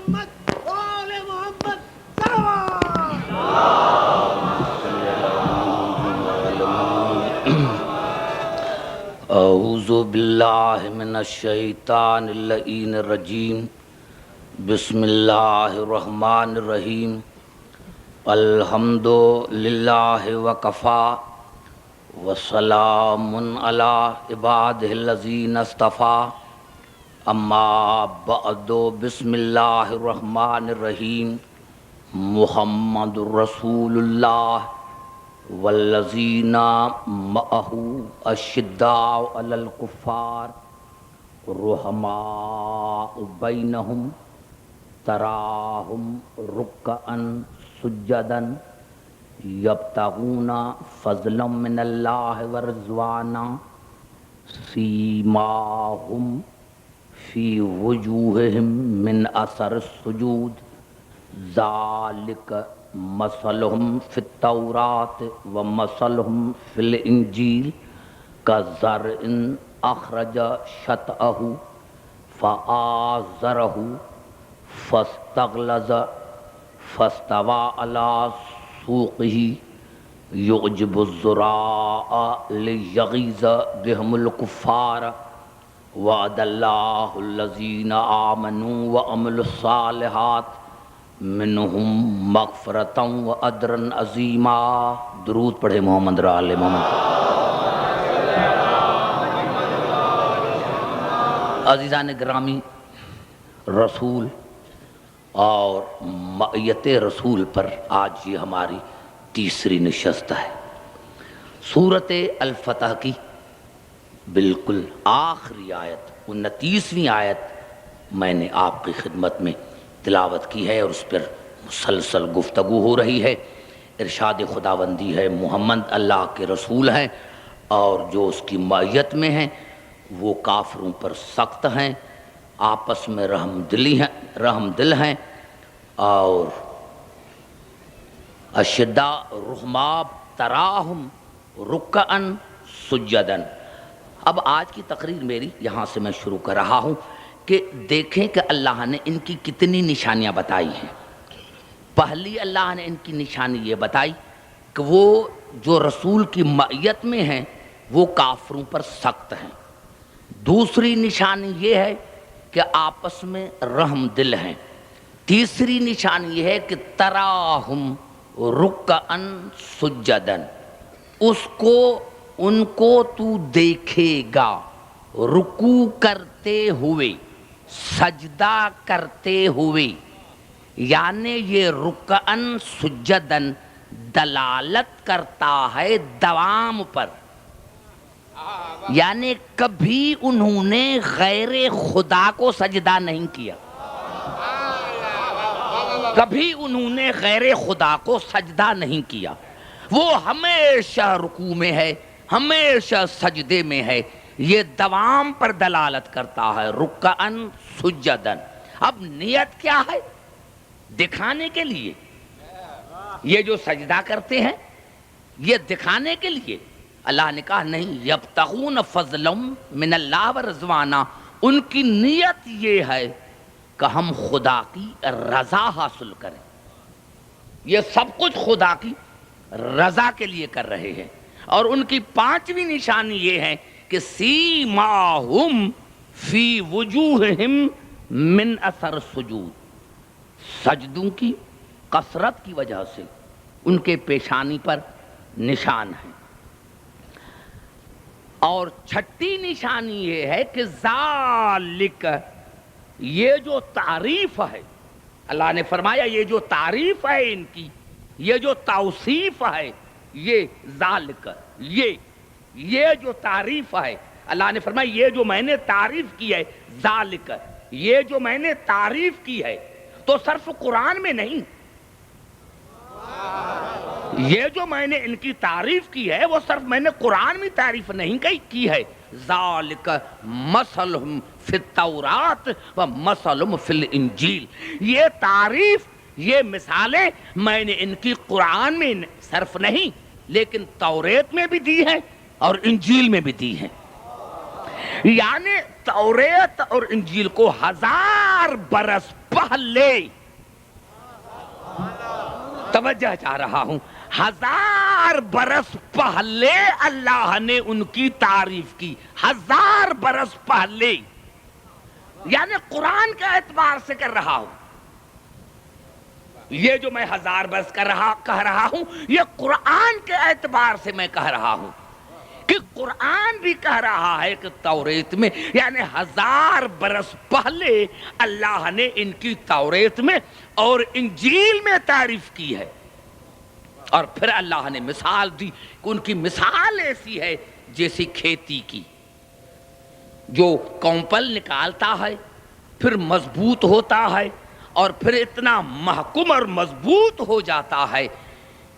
محمد آل محمد صلوات. اعوذ باللہ من الشیطان اللعین الرجیم. بسم اللہ الرحمن الرحیم. الحمد للہ وکفا وسلام علی عبادہ الذین اصطفیٰ. اما بعد بسم اللہ الرحمن الرحیم. محمد رسول اللہ والذین معہ اشداء علی الکفار رحماء بینہم تراہم رکعا سجدا یبتغون فضلا من اللہ ورضوانا سیماہم فی وجوہہم من اثر السجود ذالک مثلہم فی التوراۃ ومثلہم فی الانجیل کزرع اخرج شطأہ فآزرہ فاستغلظ فاستوى علی سوقہ یعجب الزراء لیغیظ بہم الکفار. وعد اللہ الذین آمنوا وعملوا الصالحات منہم مغفرتا واجرا عظیما. درود پڑھے محمد را آل محمد. عزیزان گرامی، رسول اور معیت رسول پر آج یہ ہماری تیسری نشست ہے. سورۃ الفتح کی بالکل آخری آیت 29ویں آیت میں نے آپ کی خدمت میں تلاوت کی ہے اور اس پر مسلسل گفتگو ہو رہی ہے. ارشاد خداوندی ہے محمد اللہ کے رسول ہیں اور جو اس کی معیت میں ہیں وہ کافروں پر سخت ہیں، آپس میں رحم دل ہیں اور اشداء رحماء تراہم رکعا سجدا. اب آج کی تقریر میری یہاں سے میں شروع کر رہا ہوں کہ دیکھیں کہ اللہ نے ان کی کتنی نشانیاں بتائی ہیں. پہلی اللہ نے ان کی نشانی یہ بتائی کہ وہ جو رسول کی معیت میں ہیں وہ کافروں پر سخت ہیں. دوسری نشانی یہ ہے کہ آپس میں رحم دل ہیں. تیسری نشانی یہ ہے کہ تراہم رکعا سجدا، ان کو تو دیکھے گا رکوع کرتے ہوئے، سجدہ کرتے ہوئے. یعنی یہ رکعا سجدا دلالت کرتا ہے دوام پر، یعنی کبھی انہوں نے غیر خدا کو سجدہ نہیں کیا، کبھی انہوں نے غیر خدا کو سجدہ نہیں کیا. وہ ہمیشہ رکوع میں ہے، ہمیشہ سجدے میں ہے. یہ دوام پر دلالت کرتا ہے رکعا سجدا. اب نیت کیا ہے؟ دکھانے کے لیے. یہ جو سجدہ کرتے ہیں یہ دکھانے کے لیے. اللہ نے کہا نہیں، یبتغون فضلا من اللہ ورضوانا. ان کی نیت یہ ہے کہ ہم خدا کی رضا حاصل کریں. یہ سب کچھ خدا کی رضا کے لیے کر رہے ہیں. اور ان کی پانچویں نشانی یہ ہے کہ سیماہم فی وجوہہم من اثر السجود. سجدوں کی کثرت کی وجہ سے ان کے پیشانی پر نشان ہیں. اور چھٹی نشانی یہ ہے کہ ذالک، یہ جو تعریف ہے، اللہ نے فرمایا یہ جو تعریف ہے ان کی، یہ جو توصیف ہے، یہ ذالک، یہ جو تعریف ہے، اللہ نے فرمایا یہ جو میں نے تعریف کی ہے، ذالک، یہ جو میں نے تعریف کی ہے، تو صرف قرآن میں نہیں، یہ جو میں نے ان کی تعریف کی ہے وہ صرف میں نے قرآن میں تعریف نہیں کی ہے. ذالک مثلہم فی التوراۃ و مثلہم فی الانجیل. یہ تعریف، یہ مثالیں میں نے ان کی قرآن میں صرف نہیں لیکن توریت میں بھی دی ہیں اور انجیل میں بھی دی ہیں. یعنی توریت اور انجیل کو 1000 برس پہلے، توجہ چاہ رہا ہوں، 1000 برس پہلے اللہ نے ان کی تعریف کی، 1000 برس پہلے، یعنی قرآن کے اعتبار سے کر رہا ہوں۔ یہ جو میں 1000 برس کہہ رہا ہوں، یہ قرآن کے اعتبار سے میں کہہ رہا ہوں، کہ قرآن بھی کہہ رہا ہے کہ توریت میں، یعنی 1000 برس پہلے اللہ نے ان کی توریت میں اور انجیل میں تعریف کی ہے۔ اور پھر اللہ نے مثال دی کہ ان کی مثال ایسی ہے جیسی کھیتی کی، جو کونپل نکالتا ہے، پھر مضبوط ہوتا ہے، اور پھر اتنا محکم اور مضبوط ہو جاتا ہے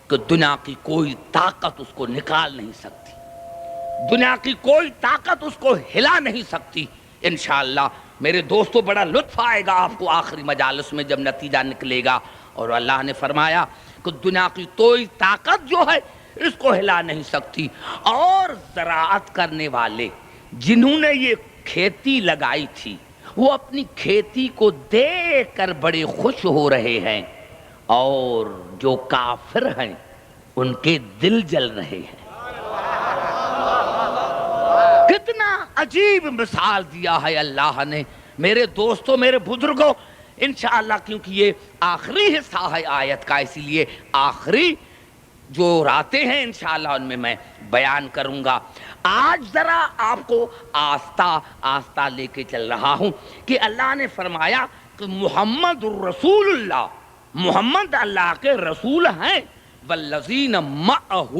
کہ دنیا کی کوئی طاقت اس کو نکال نہیں سکتی، دنیا کی کوئی طاقت اس کو ہلا نہیں سکتی۔ انشاءاللہ میرے دوستو بڑا لطف آئے گا آپ کو آخری مجالس میں جب نتیجہ نکلے گا۔ اور اللہ نے فرمایا کہ دنیا کی کوئی طاقت جو ہے اس کو ہلا نہیں سکتی۔ اور زراعت کرنے والے جنہوں نے یہ کھیتی لگائی تھی، وہ اپنی کھیتی کو دیکھ کر بڑے خوش ہو رہے ہیں، اور جو کافر ہیں ان کے دل جل رہے ہیں۔ کتنا عجیب مثال دیا ہے اللہ نے۔ میرے دوستو، میرے بزرگوں، انشاءاللہ کیونکہ یہ آخری حصہ ہے آیت کا، اسی لیے آخری جو راتیں ہیں انشاءاللہ ان میں بیان کروں گا۔ آج ذرا آپ کو آہستہ آہستہ لے کے چل رہا ہوں کہ اللہ نے فرمایا کہ محمد الرسول اللہ، محمد اللہ کے رسول ہیں، والذین معہ،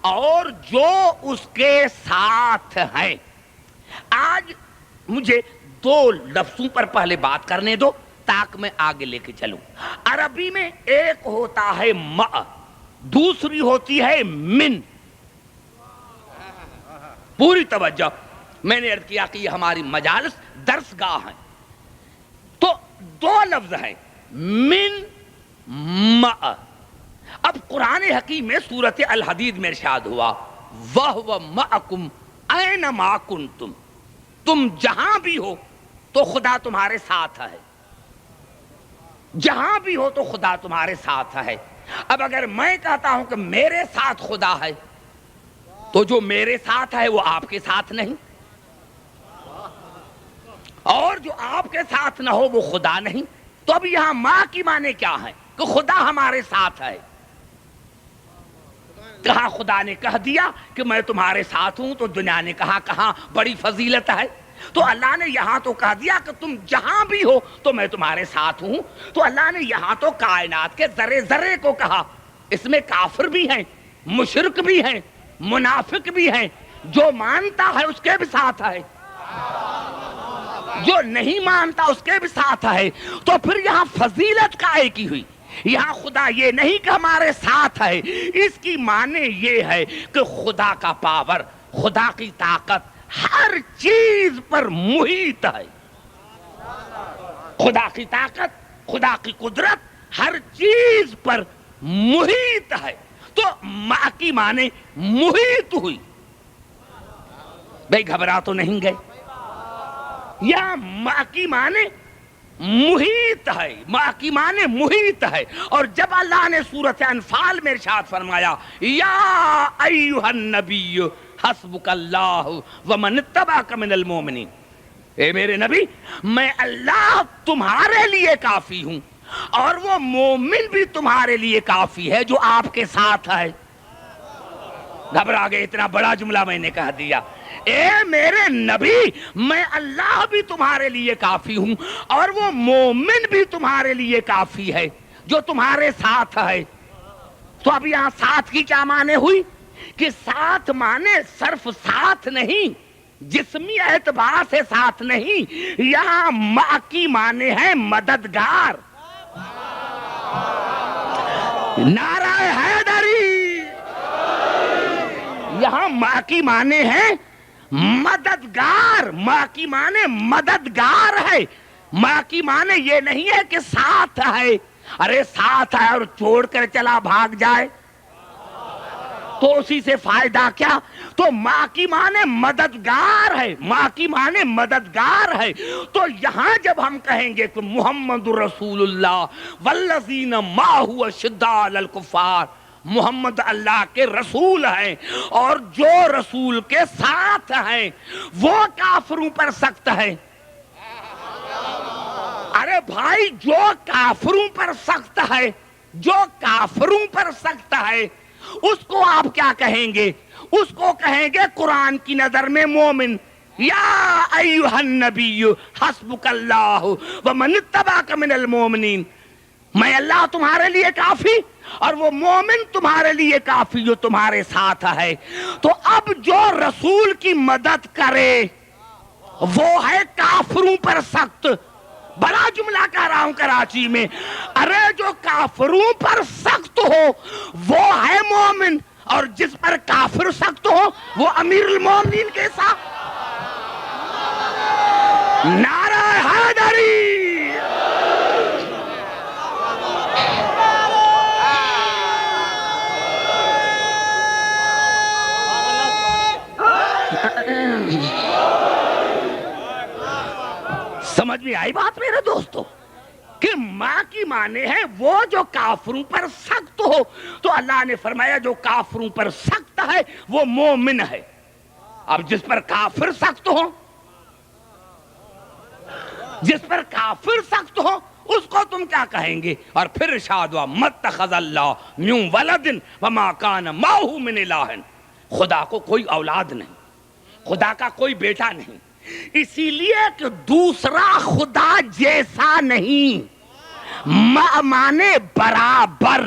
اور جو اس کے ساتھ ہیں۔ آج مجھے 2 لفظوں پر پہلے بات کرنے دو تاکہ میں آگے لے کے چلوں۔ عربی میں ایک ہوتا ہے مع، دوسری ہوتی ہے من۔ پوری توجہ، میں نے عرض کیا کہ یہ ہماری مجالس درس گاہ ہیں، تو 2 لفظ ہیں من مع۔ اب قرآن حکیم میں سورۃ الحدید میں ارشاد ہوا وَهُوَ مَعَكُمْ أَيْنَمَا كُنْتُمْ، تم جہاں بھی ہو تو خدا تمہارے ساتھ ہے، جہاں بھی ہو تو خدا تمہارے ساتھ ہے۔ اب اگر میں کہتا ہوں کہ میرے ساتھ خدا ہے، تو جو میرے ساتھ ہے وہ آپ کے ساتھ نہیں، اور جو آپ کے ساتھ نہ ہو وہ خدا نہیں۔ تو اب یہاں ماں کی معنی کیا ہے کہ خدا ہمارے ساتھ ہے۔ کہاں خدا نے کہہ دیا کہ میں تمہارے ساتھ ہوں تو دنیا نے کہا کہاں بڑی فضیلت ہے۔ تو اللہ نے یہاں تو کہہ دیا کہ تم جہاں بھی ہو تو میں تمہارے ساتھ ہوں، تو اللہ نے یہاں تو کائنات کے ذرے ذرے کو کہا۔ اس میں کافر بھی ہیں، مشرک بھی ہیں، منافق بھی ہیں، جو مانتا ہے اس کے بھی ساتھ ہے، جو نہیں مانتا اس کے بھی ساتھ ہے۔ تو پھر یہاں فضیلت قائل کی ہوئی، یہاں خدا یہ نہیں کہ ہمارے ساتھ ہے، اس کی معنی یہ ہے کہ خدا کا پاور، خدا کی طاقت ہر چیز پر محیط ہے۔ خدا کی طاقت، خدا کی قدرت ہر چیز پر محیط ہے۔ تو ماں کی معنی محیط ہوئی۔ بھئی گھبرا تو نہیں گئے؟ یا ماں کی معنی محیط ہے، ماں کی معنی محیط ہے۔ اور جب اللہ نے سورۃ انفال میں ارشاد فرمایا یا ایھا النبی حسبک اللہ ومن اتبعک من المؤمنین، اے میرے نبی میں اللہ تمہارے لیے کافی ہوں اور وہ مومن بھی تمہارے لیے کافی ہے جو آپ کے ساتھ ہے۔ گھبرا گئے؟ اتنا بڑا جملہ میں نے کہہ دیا۔ اے میرے نبی میں اللہ بھی تمہارے لیے کافی ہوں اور وہ مومن بھی تمہارے لیے کافی ہے جو تمہارے ساتھ ہے۔ تو اب یہاں ساتھ کی کیا معنی ہوئی کہ ساتھ معنی صرف ساتھ نہیں، جسمی اعتبار سے ساتھ نہیں، یہاں ماں کی معنی ہے مددگار۔ نعرہ حیدری! یہاں ماں کی معنی ہے مددگار، ماں کی معنی مددگار ہے۔ ماں کی معنی یہ نہیں ہے کہ ساتھ ہے، ارے ساتھ ہے اور چھوڑ کر چلا بھاگ جائے، تو اسی سے فائدہ کیا؟ تو ماں کی معنی مددگار ہے، ماں کی معنی مددگار ہے. تو یہاں جب ہم کہیں گے کہ محمد رسول اللہ والذین معہ اشداء علی الکفار، محمد اللہ کے رسول ہیں اور جو رسول کے ساتھ ہیں وہ کافروں پر سخت ہے. ارے بھائی، جو کافروں پر سخت ہے، جو کافروں پر سخت ہے، اس کو آپ کیا کہیں گے؟ اس کو کہیں گے قرآن کی نظر میں مومن. یا ایھا النبی حسبک اللہ ومن اتبعک من المؤمنین، میں اللہ تمہارے لیے کافی اور وہ مومن تمہارے لیے کافی جو تمہارے ساتھ ہے. تو اب جو رسول کی مدد کرے وہ ہے کافروں پر سخت. بڑا جملہ کہہ رہا ہوں کراچی میں. ارے جو کافروں پر سخت ہو وہ ہے مومن، اور جس پر کافر سخت ہو وہ امیر المومنین کے ساتھ. نعرہ حیدری. سمجھ میں آئی بات میرے دوستو کہ ماں کی معنی ہے وہ جو کافروں پر سخت ہو. تو اللہ نے فرمایا جو کافروں پر سخت ہے وہ مومن ہے. اب جس پر کافر سخت ہو، جس پر کافر سخت ہو اس کو تم کیا کہیں گے؟ اور پھر ارشاد ہوا متخذ اللہ من ولد وما کان معہ من الہ. خدا کو کوئی اولاد نہیں، خدا کا کوئی بیٹا نہیں، اسی لیے کہ دوسرا خدا جیسا نہیں. مانے برابر.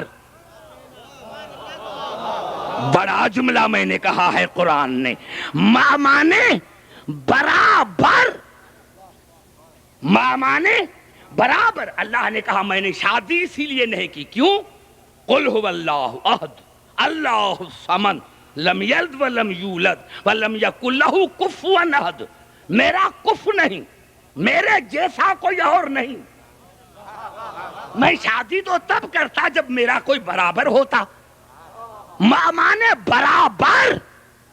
بڑا جملہ میں نے کہا ہے قرآن نے. مانے برابر، مانے برابر. اللہ نے کہا میں نے شادی اسی لیے نہیں کی. کیوں؟ قل هو اللہ احد اللہ الصمد لم یلد ولم یولد ولم یکن لہ کفوا احد. میرا کف نہیں، میرے جیسا کوئی اور نہیں. میں شادی تو تب کرتا جب میرا کوئی برابر ہوتا. مانے برابر،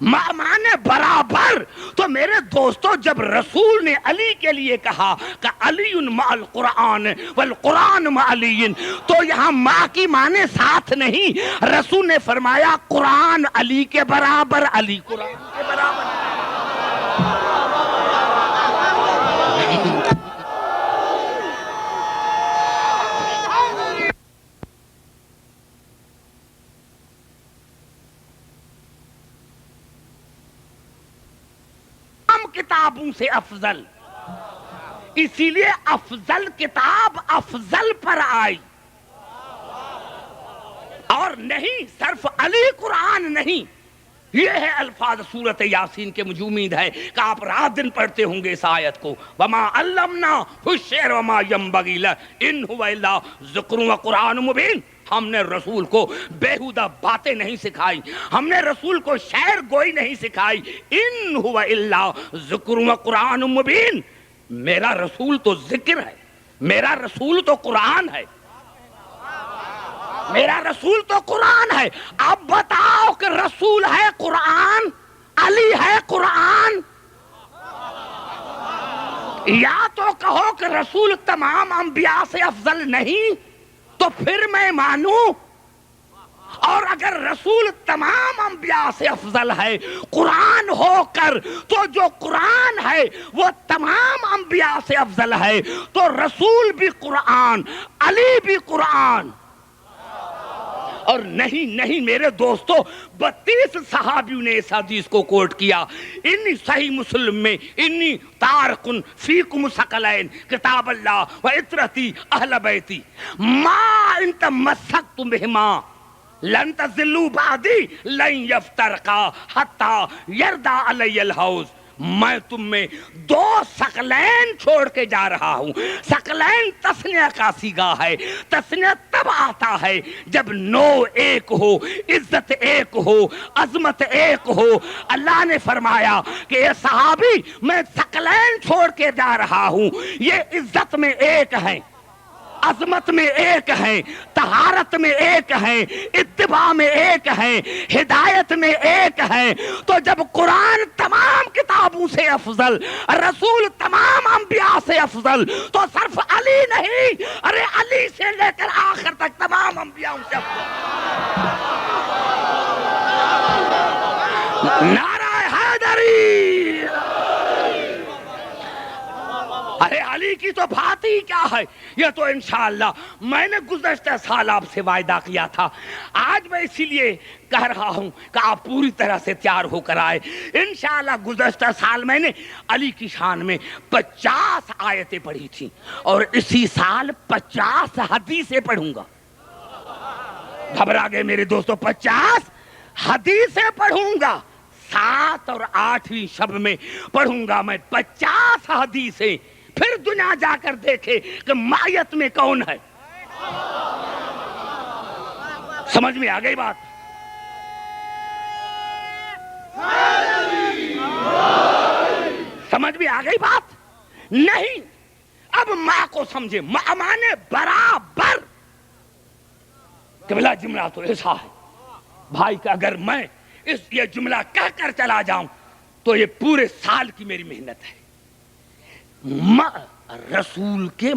مانے برابر. تو میرے دوستو جب رسول نے علی کے لیے کہا کہ علی مع القرآن والقرآن مع علی، تو یہاں ماں کی معنی ساتھ نہیں. رسول نے فرمایا قرآن علی کے برابر، علی قرآن کے برابر. کتابوں سے افضل، اسی لیے افضل کتاب افضل پر آئی. اور نہیں صرف علی قرآن نہیں. یہ ہے الفاظ سورت یاسین کے. مجھے امید ہے کہ آپ رات دن پڑھتے ہوں گے اس آیت کو. وما علمناہ الشعر وما ينبغي له ان هو الا ذکر وقرآن مبین. ہم نے رسول کو بیہودہ باتیں نہیں سکھائی، ہم نے رسول کو شعر گوئی نہیں سکھائی. ان هو الا ذکر وقرآن مبین. میرا رسول تو ذکر ہے، میرا رسول تو قرآن ہے، میرا رسول تو قرآن ہے. اب بتاؤ کہ رسول ہے قرآن، علی ہے قرآن. یا تو کہو کہ رسول تمام انبیاء سے افضل نہیں تو پھر میں مانوں. اور اگر رسول تمام انبیاء سے افضل ہے قرآن ہو کر، تو جو قرآن ہے وہ تمام انبیاء سے افضل ہے. تو رسول بھی قرآن، علی بھی قرآن. اور نہیں میرے دوستو، 32 صحابیوں نے اس حدیث کو کوٹ کیا. انی صحیح مسلم میں انی تارکن فیکم ثقلین کتاب اللہ و عطرتی اہل بیتی ما ان تمسکتم بہما لن تضلوا بعدی لن یفترقا حتی یردا علی الحوض. میں تم میں 2 ثقلین چھوڑ کے جا رہا ہوں. ثقلین تسنیہ کا صیغہ ہے. تسنیہ تب آتا ہے جب نوع ایک ہو، عزت ایک ہو، عظمت ایک ہو. اللہ نے فرمایا کہ اے صحابی میں ثقلین چھوڑ کے جا رہا ہوں، یہ عزت میں ایک ہیں، عظمت میں ایک ہے، طہارت میں ایک ہے، اتباع میں ایک ہے، ہدایت میں ایک ہے. تو جب قرآن تمام کتابوں سے افضل، رسول تمام انبیاء سے افضل، تو صرف علی نہیں، ارے علی سے لے کر آخر تک تمام انبیاء سے افضل. نعرہ حیدری. ارے علی کی تو بات ہی کیا ہے. یہ تو انشاءاللہ میں نے گزشتہ سال آپ سے وعدہ کیا تھا، آج میں اسی لیے کہہ رہا ہوں کہ آپ پوری طرح سے تیار ہو کر آئے. انشاءاللہ گزشتہ سال میں نے علی کی شان میں 50 آیتیں پڑھی تھیں، اور اسی سال 50 حدیثیں پڑھوں گا. گھبرا گئے میرے دوستو؟ 50 حدیثیں پڑھوں گا. 7 اور 8ویں شب میں پڑھوں گا میں 50 حدیثیں. پھر دنیا جا کر دیکھے کہ مائیت میں کون ہے. سمجھ میں آ گئی بات؟ سمجھ میں آ گئی بات؟ نہیں. اب ماں کو سمجھے، ماں مانے برابر. قبلہ جملہ تو ایسا ہے بھائی کہ اگر میں یہ جملہ کہہ کر چلا جاؤں تو یہ پورے سال کی میری محنت ہے. رسول کے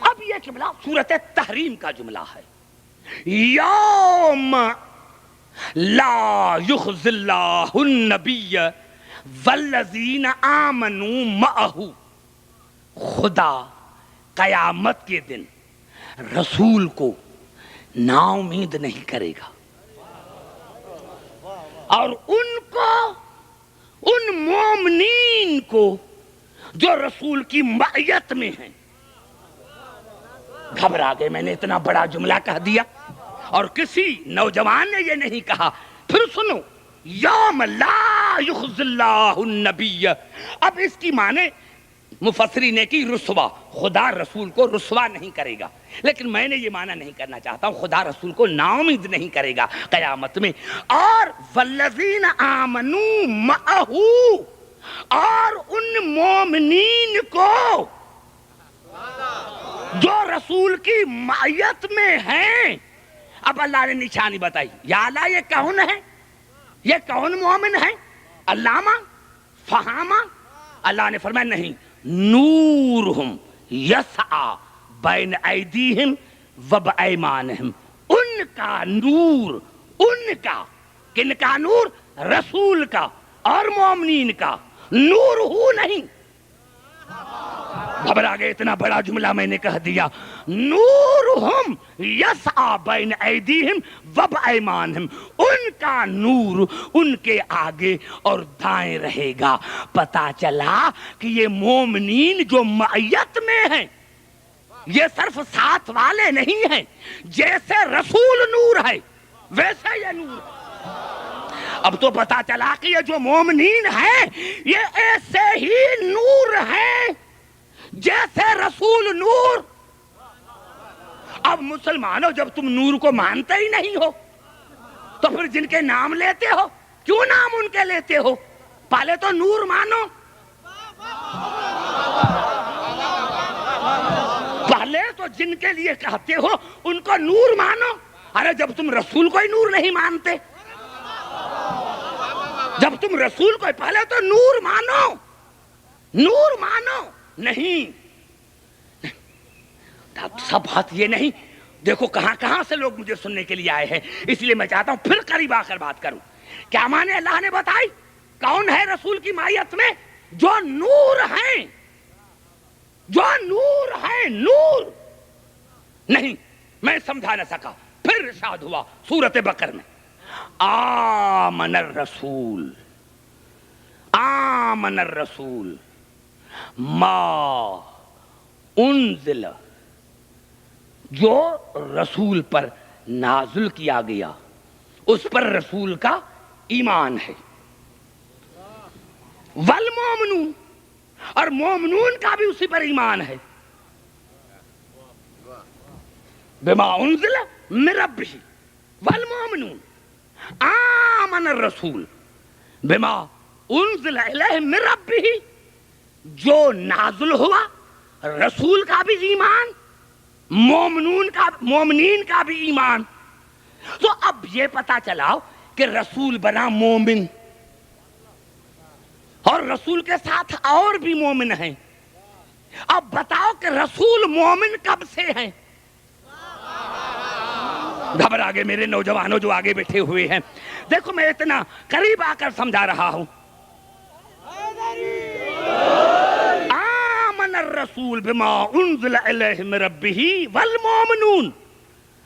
اب یہ جملہ سورۃ تحریم کا جملہ ہے. یوم لا یخزی اللہ النبی والذین آمنوا معہ. خدا قیامت کے دن رسول کو نا امید نہیں کرے گا، اور ان مومنین کو جو رسول کی معیت میں ہیں. گھبرا گئے، میں نے اتنا بڑا جملہ کہہ دیا اور کسی نوجوان نے یہ نہیں کہا. پھر سنو، یوم لا یخزی اللہ النبی. اب اس کی معنی مفسرین نے کی رسوا، خدا رسول کو رسوا نہیں کرے گا. لیکن میں نے یہ معنی نہیں کرنا چاہتا ہوں، خدا رسول کو نا امید نہیں کرے گا قیامت میں. اور والذین آمنوا معہ، اور ان مومنین کو جو رسول کی معیت میں ہیں. اب اللہ نے نشانی بتائی. یا اللہ یہ کون ہے؟ یہ کون مومن ہے؟ علامہ فہامہ؟ اللہ نے فرمایا نہیں، نورہم یسعی بین ایدیہم و بایمانہم. ان کا نور، ان کا، کن کا نور؟ رسول کا اور مومنین کا. نور ہو نہیں. گھبرا گئے، اتنا بڑا جملہ میں نے کہہ دیا. نورہم یسعی بین ایدیہم و بایمانہم. ان کا نور ان کے آگے اور دائیں رہے گا. پتا چلا کہ یہ مومنین جو معیت میں ہیں یہ صرف ساتھ والے نہیں ہیں. جیسے رسول نور ہے ویسے یہ نور ہے. اب تو پتا چلا کہ یہ جو مومنین ہیں یہ ایسے ہی نور ہیں جیسے رسول نور. اب مسلمانوں، جب تم نور کو مانتے ہی نہیں ہو تو پھر جن کے نام لیتے ہو، کیوں نام ان کے لیتے ہو؟ پہلے تو نور مانو، پہلے تو جن کے لیے کہتے ہو ان کو نور مانو. ارے جب تم رسول کو ہی نور نہیں مانتے، جب تم رسول کو پہلے تو نور مانو، نور مانو. نہیں، سب بات یہ نہیں. دیکھو کہاں کہاں سے لوگ مجھے سننے کے لیے آئے ہیں، اس لیے میں چاہتا ہوں پھر قریب آ کر بات کروں. کیا معنی اللہ نے بتائی؟ کون ہے رسول کی مائیت میں؟ جو نور ہیں، جو نور ہیں. نور نہیں، میں سمجھا نہ سکا. پھر ارشاد ہوا سورۃ بقرہ میں، آمن الرسول، آمن الرسول ما انزل، جو رسول پر نازل کیا گیا اس پر رسول کا ایمان ہے. والمومنون، اور مومنون کا بھی اسی پر ایمان ہے. بما انزل من ربہ والمومنون آمن الرسول بما انزل الیہ من ربہ جو نازل ہوا، رسول کا بھی ایمان، مومنین کا بھی ایمان. تو اب یہ پتا چلا کہ رسول بنا مومن، اور رسول کے ساتھ اور بھی مومن ہیں. اب بتاؤ کہ رسول مومن کب سے ہیں؟ گھبرا گئے میرے نوجوانوں جو آگے بیٹھے ہوئے ہیں. دیکھو میں اتنا قریب آ کر سمجھا رہا ہوں. آمن الرسول بما انزل الیہ من ربہ والمؤمنون.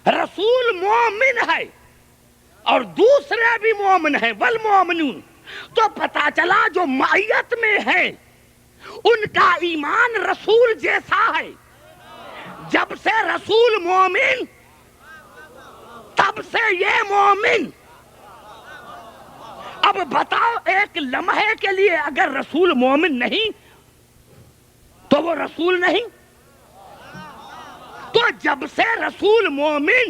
رسول مومن ہے اور دوسرے بھی مومن ہیں، والمؤمنون. تو پتا چلا جو معیت میں ہے ان کا ایمان رسول جیسا ہے. جب سے رسول مومن تب سے یہ مومن. اب بتاؤ ایک لمحے کے لیے اگر رسول مومن نہیں تو وہ رسول نہیں. تو جب سے رسول مومن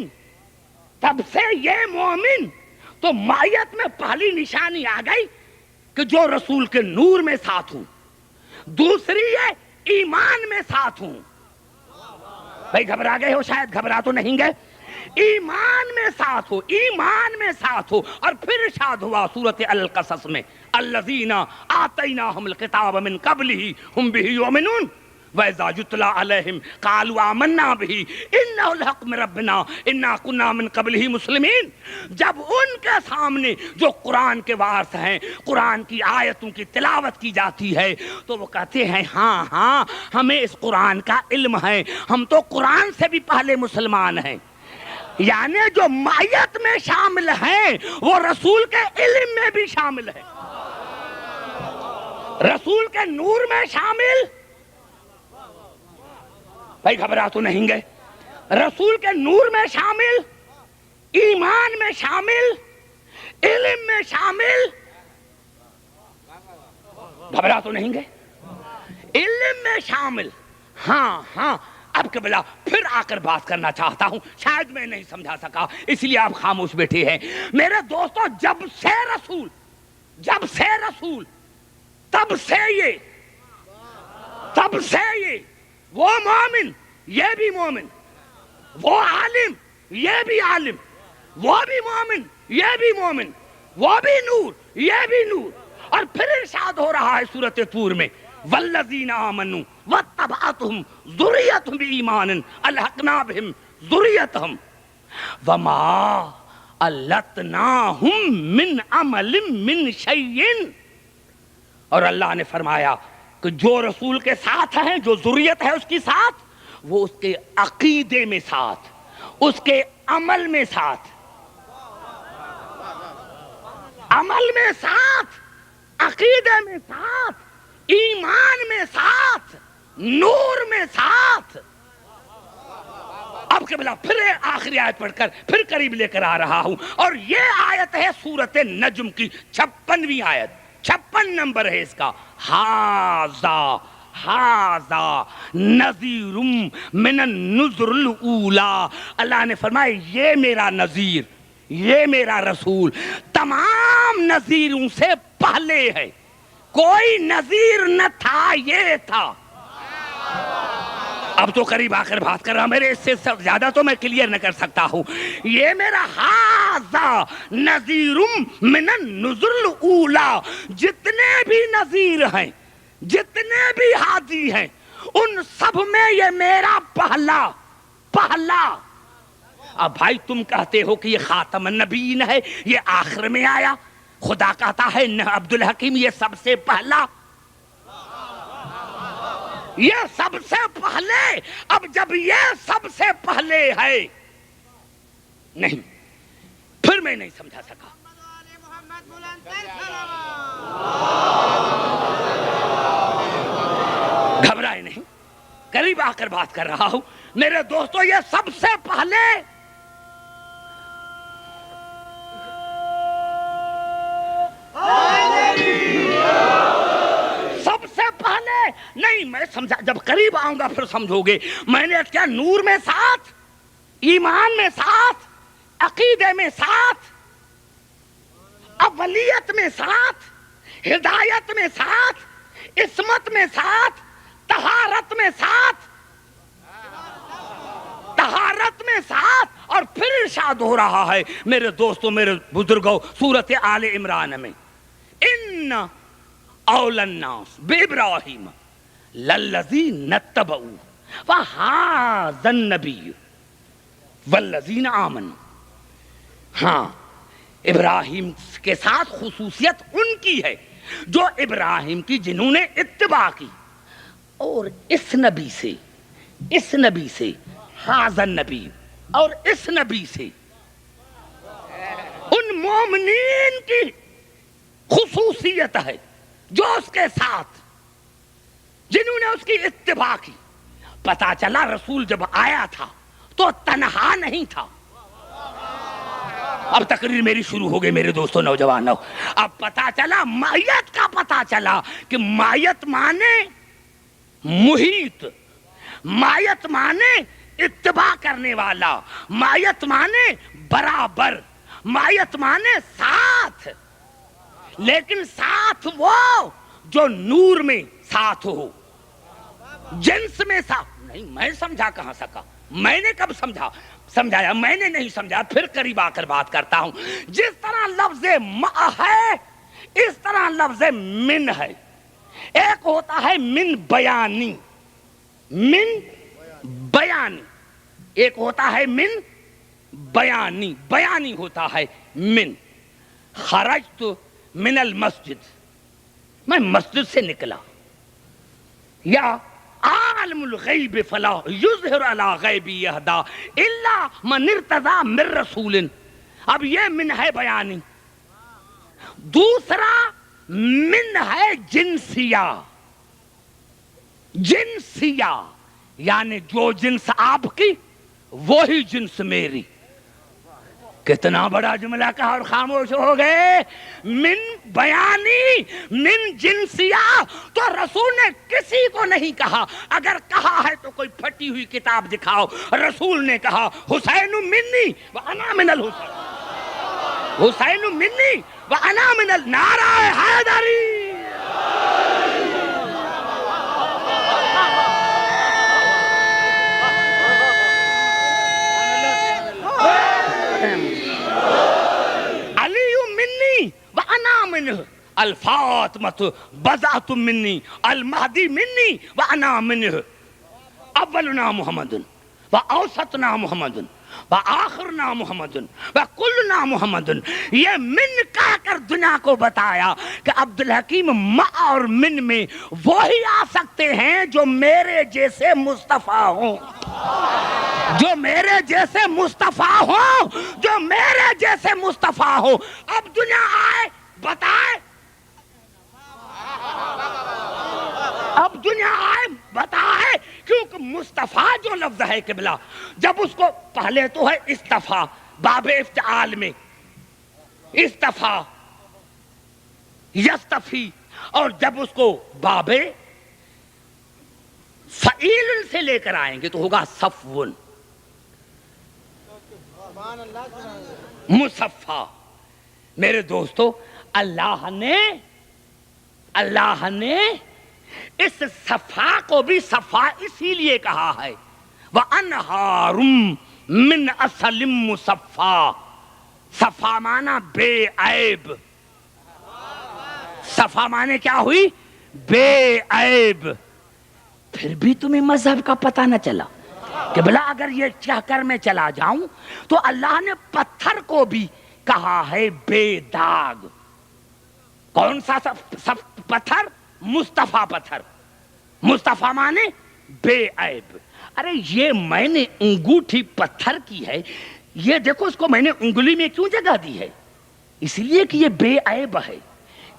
تب سے یہ مومن. تو مائیت میں پہلی نشانی آ گئی کہ جو رسول کے نور میں ساتھ ہوں. دوسری ہے ایمان میں ساتھ ہوں. بھائی گھبرا گئے ہو؟ شاید گھبرا تو نہیں گئے. ایمان میں ساتھ ہو، ایمان میں ساتھ ہو. اور پھر ارشاد ہوا سورۃ القصص میں الذین آتیناہم الکتاب من قبلہ ہم بہ یؤمنون وَإِذَا يُتْلَىٰ عَلَيْهِمْ قَالُوا آمَنَّا بِهِ إِنَّهُ الْحَقُّ مِن رَّبِّنَا إِنَّا كُنَّا مِن قَبْلِهِ مُسْلِمِينَ. جب ان کے سامنے جو قرآن کے وارث ہیں، قرآن کی آیتوں کی تلاوت کی جاتی ہے تو وہ کہتے ہیں ہاں ہمیں اس قرآن کا علم ہے، ہم تو قرآن سے بھی پہلے مسلمان ہیں. یعنی جو معیت میں شامل ہیں وہ رسول کے علم میں بھی شامل ہے، رسول کے نور میں شامل. بھائی گھبرا تو نہیں گئے؟ رسول کے نور میں شامل، ایمان میں شامل، علم میں شامل. گھبرا تو نہیں گئے؟ علم میں شامل. ہاں اب قبلہ پھر آ کر بات کرنا چاہتا ہوں. شاید میں نہیں سمجھا سکا اس لیے آپ خاموش بیٹھے ہیں. میرے دوستو جب سے رسول تب سے یہ وہ مومن یہ بھی مومن، وہ عالم یہ بھی عالم، وہ بھی مومن یہ بھی مومن، وہ بھی نور یہ بھی نور. اور پھر ارشاد ہو رہا ہے سورۃ طور میں والذین آمنوا واتبعتهم ذریتهم بایمان الحقنا بهم ذریتهم وما التناهم من عمل من شیء. اور اللہ نے فرمایا کہ جو رسول کے ساتھ ہیں، جو ذریت ہے اس کی ساتھ، وہ اس کے عقیدے میں ساتھ، اس کے عمل میں ساتھ، عمل میں ساتھ، عقیدے میں ساتھ، ایمان میں ساتھ، نور میں ساتھ. اب قبلہ پھر آخری آیت پڑھ کر پھر قریب لے کر آ رہا ہوں. اور یہ آیت ہے سورۃ نجم کی 56ویں آیت، 56 نمبر ہے اس کا. ہاذا نذیر من النذر الاولی. اللہ نے فرمایا یہ میرا نذیر، یہ میرا رسول تمام نذیروں سے پہلے ہے. کوئی نذیر نہ تھا، یہ تھا. اب تو قریب آ کر بات کر رہا، میرے اس سے زیادہ تو میں کلیئر نہ کر سکتا ہوں. یہ میرا ہاذا نذیر من النذر الاولی. جتنے بھی نذیر ہیں، جتنے بھی ہادی ہیں، ان سب میں یہ میرا پہلا. اب بھائی تم کہتے ہو کہ یہ خاتم النبیین ہے، یہ آخر میں آیا. خدا کہتا ہے عبد الحکیم یہ سب سے پہلا، یہ سب سے پہلے. اب جب یہ سب سے پہلے ہے، نہیں پھر میں نہیں سمجھا سکا. گھبرائے نہیں، قریب آ کر بات کر رہا ہوں. میرے دوستو یہ سب سے پہلے نہیں. میں سمجھا، جب قریب آؤں گا پھر سمجھو گے. میں نے کیا نور میں ساتھ، ایمان میں ساتھ، عقیدے میں ساتھ، اولیت میں ساتھ، ہدایت میں ساتھ، عصمت میں ساتھ، طہارت میں ساتھ، طہارت میں ساتھ. اور پھر ارشاد ہو رہا ہے میرے دوستو، میرے بزرگوں، سورۃ آل عمران میں، ان اول الناس بابراہیم للذین اتبعوا وہذا النبی والذین آمنوا. ہاں، ابراہیم کے ساتھ خصوصیت ان کی ہے جو ابراہیم کی جنہوں نے اتباع کی، اور اس نبی سے ھذا النبی، اور اس نبی سے ان مومنین کی خصوصیت ہے جو اس کے ساتھ، جنہوں نے اس کی اتباع کی. پتا چلا رسول جب آیا تھا تو تنہا نہیں تھا. اب تقریر میری شروع ہو گئی میرے دوستو نوجوانوں. اب پتا چلا مائیت کا، پتا چلا کہ مائیت مانے محیط، مائیت مانے اتباع کرنے والا، مائیت مانے برابر، مائیت مانے ساتھ. لیکن ساتھ وہ جو نور میں ساتھ ہو، جنس میں ساتھ نہیں. میں سمجھا کہاں سکا، میں نے کب سمجھایا؟ میں نے نہیں سمجھا. پھر قریب آ کر بات کرتا ہوں. جس طرح لفظ مع ہے اس طرح لفظ من ہے. ایک ہوتا ہے من بیانی، من بیانی، ایک ہوتا ہے من بیانی، بیانی ہوتا ہے من. خرجت من المسجد، میں مسجد سے نکلا. یا عالم الغیب فلا یظہر علی غیبی احدا الا من ارتضی من رسول. اب یہ من ہے بیانی. دوسرا من ہے جنسیہ. جنسیہ یعنی جو جنس آپ کی وہی جنس میری. کتنا بڑا جملہ کہا اور خاموش ہو گئے. من بیانی، من جنسیہ. تو رسول نے کسی کو نہیں کہا. اگر کہا ہے تو کوئی پھٹی ہوئی کتاب دکھاؤ. رسول نے کہا حسین منی وانا من الحسین، حسین منی وانا من النعرہ حیدری. الفاطمة بضعة مني، المهدي مني وأنا منه. أولنا محمد وأوسطنا محمد وآخرنا محمد وكلنا محمد. یہ من کہہ کر دنیا کو بتایا کہ عبدالحکیم مع اور من میں وہی آ سکتے ہیں جو میرے جیسے مصطفیٰ ہوں، جو میرے جیسے مصطفیٰ ہوں، جو میرے جیسے مصطفیٰ ہوں. اب دنیا آئے بتائے، اب دنیا آئے بتائے، کیونکہ مصطفیٰ جو لفظ ہے قبلہ، جب اس کو پہلے تو ہے استفا باب افتعال میں، استفا یستفی، اور جب اس کو باب فعیل سے لے کر آئیں گے تو ہوگا صفون، مصفا. میرے دوستو، اللہ نے اس صفا کو بھی صفا اسی لیے کہا ہے. وَأَنْهَارٌ مِّنْ أَصَلٍ مُصَفَّى. صفا مانا بے عیب. صفا مانے کیا ہوئی؟ بے عیب. پھر بھی تمہیں مذہب کا پتہ نہ چلا کہ بلا اگر یہ چاہ کر میں چلا جاؤں تو اللہ نے پتھر کو بھی کہا ہے بے داغ. کون سا پتھر؟ مصطفیٰ پتھر. مصطفیٰ مانے بے عیب. ارے یہ میں نے انگوٹھی پتھر کی ہے، یہ دیکھو اس کو میں نے انگلی میں کیوں جگہ دی ہے؟ اس لیے کہ یہ بے عیب ہے.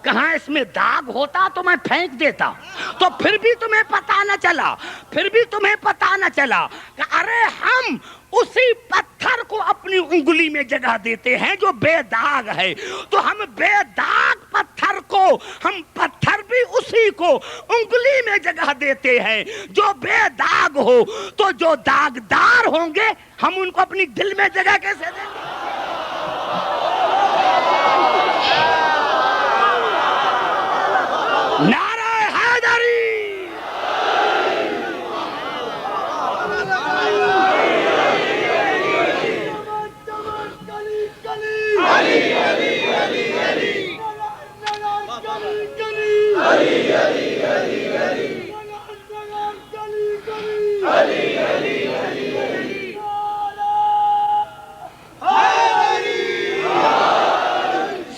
کہاں اس میں داغ ہوتا تو میں پھینک دیتا. تو پھر بھی تمہیں پتہ نہ چلا، پھر بھی تمہیں پتہ نہ چلا کہ ارے ہم اسی پتھر کو اپنی انگلی میں جگہ دیتے ہیں جو بے داغ ہے. تو ہم بے داغ پتھر کو، ہم پتھر بھی اسی کو انگلی میں جگہ دیتے ہیں جو بے داغ ہو. تو جو داغدار ہوں گے ہم ان کو اپنی دل میں جگہ کیسے دیں گے؟ نعرہ حیدر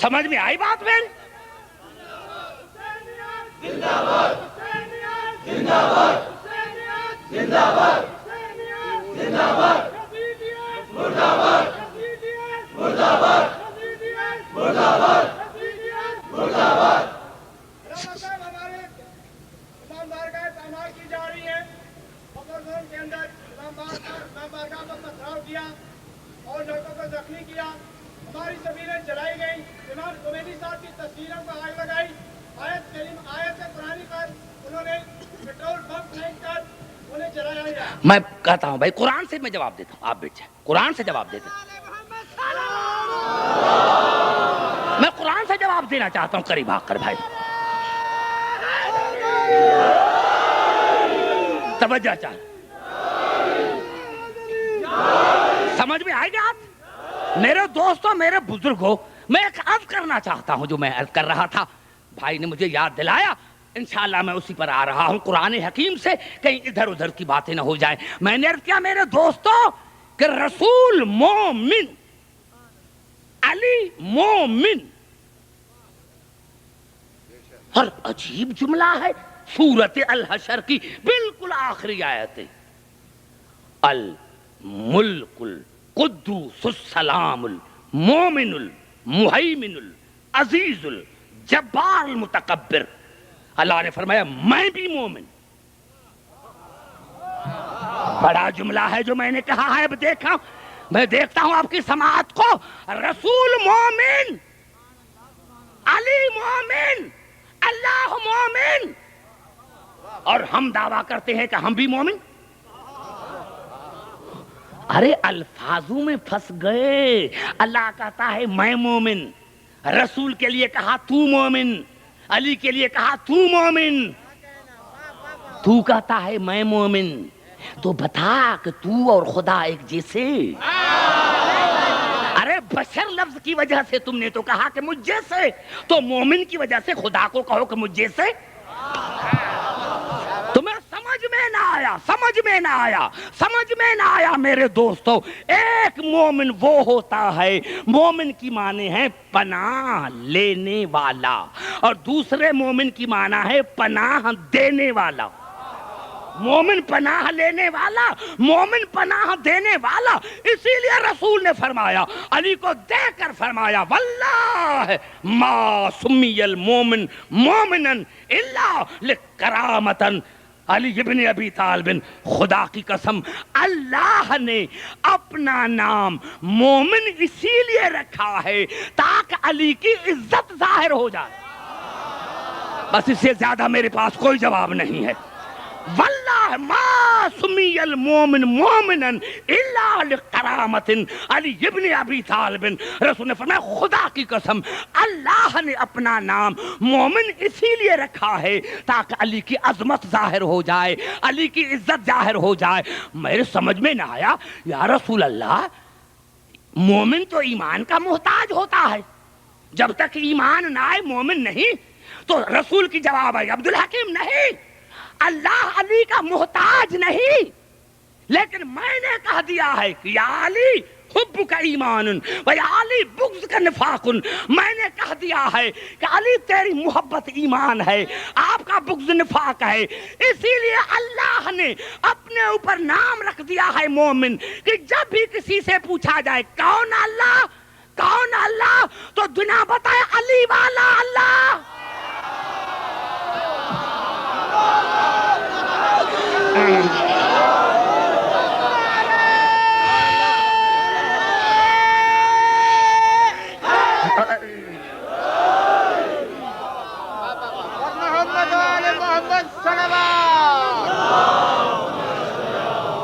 سمجھ میں آئی بات میری؟ اور لڑکوں کو زخمی کیا، ہماری زمینیں جلائی گئی، امام خمینی صاحب کی تصویروں کو آگ لگائی، آیت قرآنی پر انہوں نے پیٹرول پمپ پھینک کر انہیں جلایا گیا۔ میں کہتا ہوں بھائی قرآن سے میں جواب دیتا ہوں، آپ بیٹھ جائیں، قرآن سے جواب دیتا ہوں، میں قرآن سے جواب دینا چاہتا ہوں، قریب آ کر بھائی توجہ چاہیے، سمجھ میں آئے گی آپ؟ میرے دوستوں، میرے بزرگوں، میں ایک عرض کرنا چاہتا ہوں جو میں عرض کر رہا تھا، بھائی نے مجھے یاد دلایا، انشاءاللہ میں اسی پر آ رہا ہوں قرآن حکیم سے، کہیں ادھر ادھر کی باتیں نہ ہو جائیں۔ میں نے عرض کیا میرے دوستوں کہ رسول مومن، علی مومن، اور عجیب جملہ ہے سورۃ الحشر کی بالکل آخری آیت ہے، الملک القدوس السلام المومن المہیمن العزیز الجبار المتکبر۔ اللہ نے فرمایا میں بھی مومن، بڑا جملہ ہے جو میں نے کہا ہے، اب میں دیکھتا ہوں آپ کی سماعت کو، رسول مومن، علی مومن، اللہ مومن، اور ہم دعویٰ کرتے ہیں کہ ہم بھی مومن۔ ارے الفاظوں میں پھنس گئے، اللہ کہتا ہے میں مومن، رسول کے لیے کہا تو مومن، علی کے لیے کہا تو مومن، تو کہتا ہے میں مومن، تو بتا کہ تو اور خدا ایک جیسے؟ ارے بشر لفظ کی وجہ سے تم نے تو کہا کہ مجھ جیسے، تو مومن کی وجہ سے خدا کو کہو کہ مجھ جیسے؟ تمہیں سمجھ میں نہ آیا، سمجھ میں نہ آیا، سمجھ میں نہ آیا میرے دوستو۔ ایک مومن وہ ہوتا ہے، مومن کی معنی ہے پناہ لینے والا، اور دوسرے مومن کی معنی ہے پناہ دینے والا۔ مومن پناہ لینے والا، مومن پناہ دینے والا، اسی لیے رسول نے فرمایا، علی کو دیکھ کر فرمایا، واللہ ما سمی المومن مومنا الا لکرامتا علی ابن ابی طالب، خدا کی قسم اللہ نے اپنا نام مومن اسی لیے رکھا ہے تاکہ علی کی عزت ظاہر ہو جائے۔ بس اس سے زیادہ میرے پاس کوئی جواب نہیں ہے۔ واللہ ما سمی المومن مومنا الا لکرامت علی ابن ابی طالب، رسول نے فرمایا خدا کی قسم اللہ نے اپنا نام مومن اسی لیے رکھا ہے تاکہ علی کی عظمت ظاہر ہو جائے، علی کی عزت ظاہر ہو جائے۔ میرے سمجھ میں نہ آیا، یا رسول اللہ مومن تو ایمان کا محتاج ہوتا ہے، جب تک ایمان نہ آئے مومن نہیں۔ تو رسول کی جواب ہے عبدالحکیم نہیں، اللہ علی کا محتاج نہیں، لیکن میں نے کہہ دیا ہے کہ یا علی حب کا ایمان و یا علی بغض کا نفاق، میں نے کہہ دیا ہے کہ علی تیری محبت ایمان ہے، آپ کا بغض نفاق ہے، اسی لیے اللہ نے اپنے اوپر نام رکھ دیا ہے مومن، کہ جب بھی کسی سے پوچھا جائے کون اللہ، کون اللہ، تو دنیا بتائے علی والا اللہ۔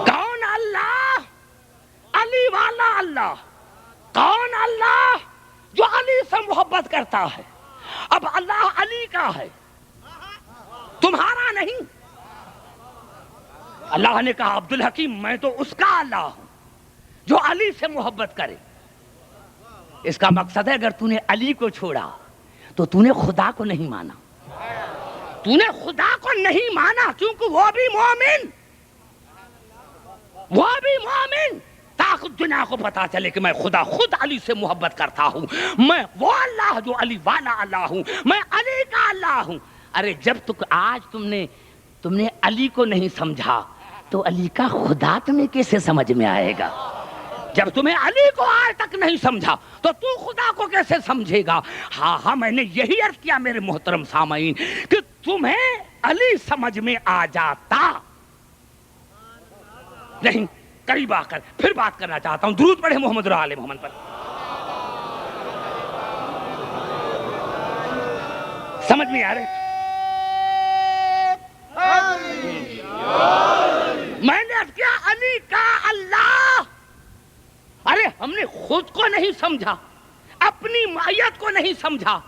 کون اللہ؟ علی والا اللہ۔ کون اللہ؟ جو علی سے محبت کرتا ہے۔ اب اللہ علی کا ہے، تمہارا نہیں۔ اللہ نے کہا عبدالحکیم میں تو اس کا اللہ ہوں جو علی سے محبت کرے۔ اس کا مقصد ہے اگر تو نے علی کو چھوڑا تو تو نے خدا کو نہیں مانا، تو نے خدا کو نہیں مانا، کیونکہ وہ بھی مومن، وہ بھی مومن تاکہ دنیا کو پتا چلے کہ میں خدا خود علی سے محبت کرتا ہوں، میں وہ اللہ جو علی والا اللہ ہوں، میں علی کا اللہ ہوں۔ ارے جب تک آج تم نے علی کو نہیں سمجھا تو علی کا خدا تمہیں کیسے سمجھ میں آئے گا؟ جب تمہیں علی کو آج تک نہیں سمجھا تو خدا کو کیسے سمجھے گا؟ ہاں میں نے یہی عرض کیا میرے محترم سامعین کہ تمہیں علی سمجھ میں آ جاتا نہیں، قریب آ کر پھر بات کرنا چاہتا ہوں۔ درود پڑھے محمد اور آل محمد پر۔ سمجھ میں آ رہے؟ میں نے عرض کیا علی کا اللہ۔ ارے ہم نے خود کو نہیں سمجھا، اپنی مائیت کو نہیں سمجھا۔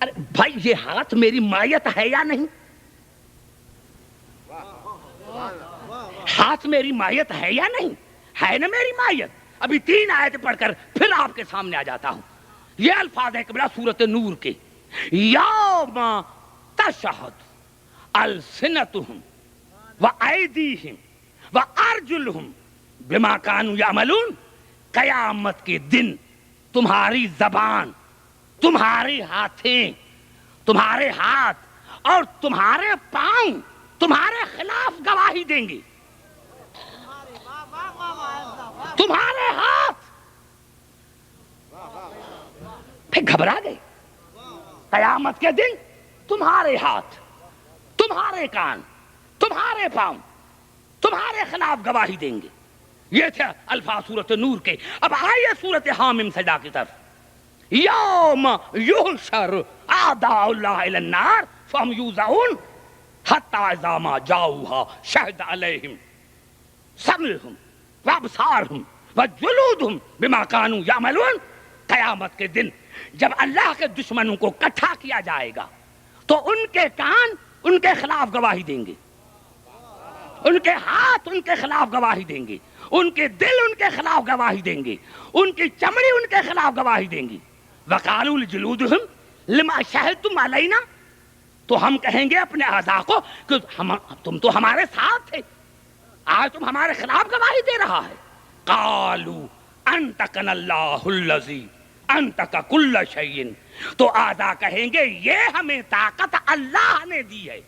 ارے بھائی یہ ہاتھ میری مائیت ہے یا نہیں؟ ہاتھ میری مائیت ہے یا نہیں؟ ہے نا میری مائیت؟ ابھی 3 آیت پڑھ کر پھر آپ کے سامنے آ جاتا ہوں۔ یہ الفاظ ہے قبلہ سورۃ نور کے، یوم تشہد السنتہم وایدیہم وارجلہم بما کانوا یعملون۔ قیامت کے دن تمہاری زبان، تمہارے ہاتھیں، تمہارے ہاتھ اور تمہارے پاؤں تمہارے خلاف گواہی دیں گے۔ تمہارے ہاتھ پھر گھبرا گئے۔ قیامت کے دن تمہارے ہاتھ، تمہارے کان، تمہارے پاؤں تمہارے خلاف گواہی دیں گے۔ یہ تھے الفاظ سورۃ نور کے۔ اب آئیے سورۃ حامیم سجدہ کی طرف۔ یوم یحشر اعداء اللہ الی النار فہم یوزعون حتی اذا ما جاؤوها شہد علیہم سمعہم وابصارہم وجلودہم بما کانوا یعملون۔ قیامت کے دن جب اللہ کے دشمنوں کو اکٹھا کیا جائے گا تو ان کے کان ان کے خلاف گواہی دیں گے، ان کے ہاتھ ان کے خلاف گواہی دیں گے، ان کے دل ان کے خلاف گواہی دیں گے، ان کی چمڑی ان کے خلاف گواہی دیں گی۔ وقالوا لجلودہم لما شہدتم علینا، تو ہم کہیں گے اپنے اعضاء کو کہ تم تو ہمارے ساتھ تھے، آج تم ہمارے خلاف گواہی دے رہا ہے۔ قالوا انطقنا اللہ الذی انطق کل شیء، تو اعضاء کہیں گے یہ ہمیں طاقت اللہ نے دی ہے،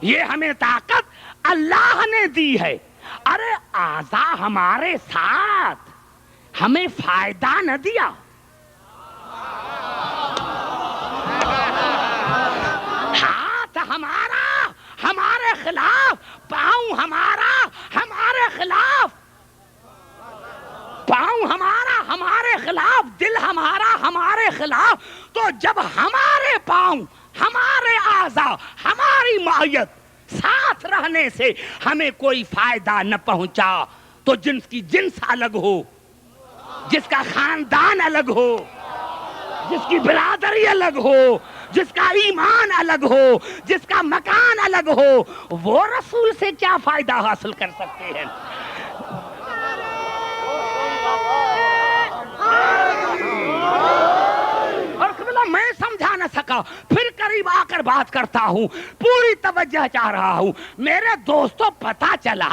یہ ہمیں طاقت اللہ نے دی ہے۔ ارے اعضاء ہمارے ساتھ ہمیں فائدہ نہ دیا، ہاتھ ہمارا ہمارے خلاف، پاؤں ہمارا ہمارے خلاف، پاؤں ہمارا ہمارے خلاف، دل ہمارا ہمارے خلاف۔ تو جب ہمارے پاؤں، ہمارے اعضاء، ہماری معیت ساتھ رہنے سے ہمیں کوئی فائدہ نہ پہنچا تو جنس کی جنس الگ ہو، جس کا خاندان الگ ہو، جس کی برادری الگ ہو، جس کا ایمان الگ ہو، جس کا مکان الگ ہو، وہ رسول سے کیا فائدہ حاصل کر سکتے ہیں؟ اور قبلہ میں سمجھا نہ سکا، پھر قریب آ کر بات کرتا ہوں، پوری توجہ چاہ رہا ہوں۔ میرے دوستو پتا چلا،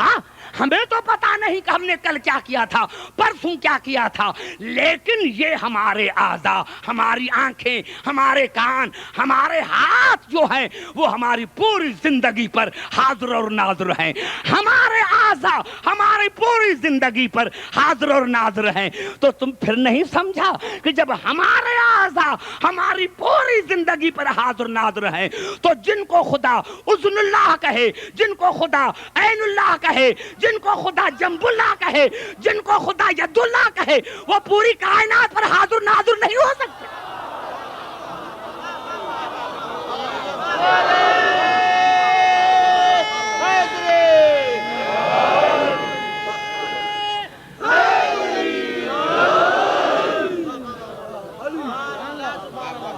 ہمیں تو پتا نہیں کہ ہم نے کل کیا کیا تھا، پرسوں کیا کیا تھا، لیکن یہ ہمارے اعضاء، ہماری آنکھیں، ہمارے کان، ہمارے ہاتھ جو ہیں وہ ہماری پوری زندگی پر حاضر اور ناظر ہیں۔ ہمارے اعضاء ہماری پوری زندگی پر حاضر اور ناظر ہیں۔ تو تم پھر نہیں سمجھا کہ جب ہمارے اعضاء ہماری پوری زندگی پر حاضر ناظر ہیں تو جن کو خدا اذن اللہ کہے، جن کو خدا عین اللہ کہے، جن کو خدا جنب اللہ کہے، جن کو خدا ید اللہ کہے، وہ پوری کائنات پر حاضر ناظر نہیں ہو سکتے۔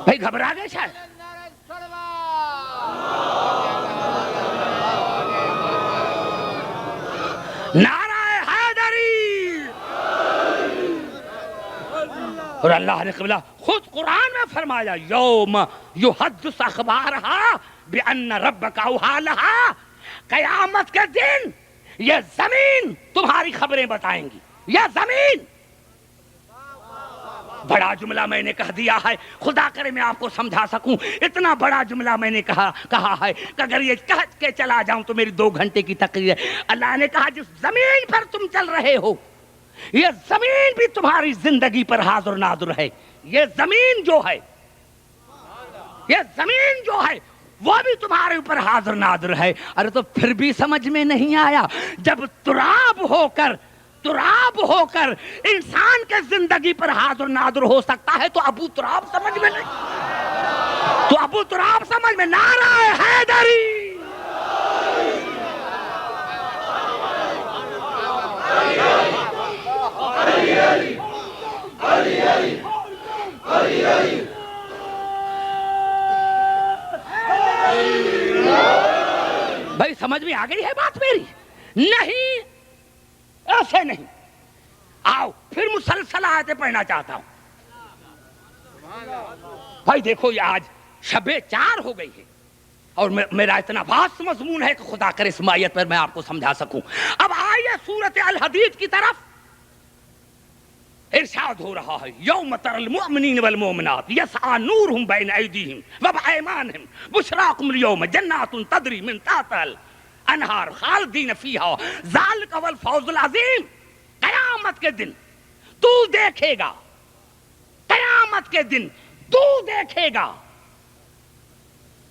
بھائی گھبرا گئے شاید؟ نعرہ حیدری! اور اللہ نے قبلہ خود قرآن میں فرمایا یوم یحدث اخبارہا بان ربک اوحی لہا، قیامت کے دن یہ زمین تمہاری خبریں بتائیں گی. یہ زمین. بڑا جملہ میں نے کہہ دیا ہے, خدا کرے میں آپ کو سمجھا سکوں. اتنا بڑا جملہ میں نے کہا ہے کہ اگر یہ کہہ کے چلا جاؤں تو میری 2 گھنٹے کی تقریر ہے. اللہ نے کہا جس زمین پر تم چل رہے ہو یہ زمین بھی تمہاری زندگی پر حاضر ناظر ہے. یہ زمین جو ہے, یہ زمین جو ہے وہ بھی تمہارے اوپر حاضر ناظر ہے. ارے تو پھر بھی سمجھ میں نہیں آیا, جب تراب ہو کر انسان کے زندگی پر حاضر ناظر ہو سکتا ہے تو ابو تراب سمجھ میں نہیں, تو ابو تراب سمجھ میں. نعرہ حیدری, بھائی سمجھ میں آ گئی ہے بات میری؟ نہیں, ایسے نہیں. آؤ پھر مسلسل آیتیں پڑھنا چاہتا ہوں. بھائی دیکھو یہ آج شب 4 ہو گئی ہے اور میرا اتنا واضح مضمون ہے کہ خدا کرے اس آیت پر میں آپ کو سمجھا سکوں. اب آئیے سورۃ الحدید کی طرف. ارشاد ہو رہا ہے یوم تر المؤمنین والمؤمنات یسعی نورہم بین ایدیہم وبایمانہم بشراکم اليوم جنات تجری من تحتہا الانہار خالدین فیہا ذالک هو الفوز العظیم. قیامت کے دن تو دیکھے گا, قیامت کے دن تو دیکھے گا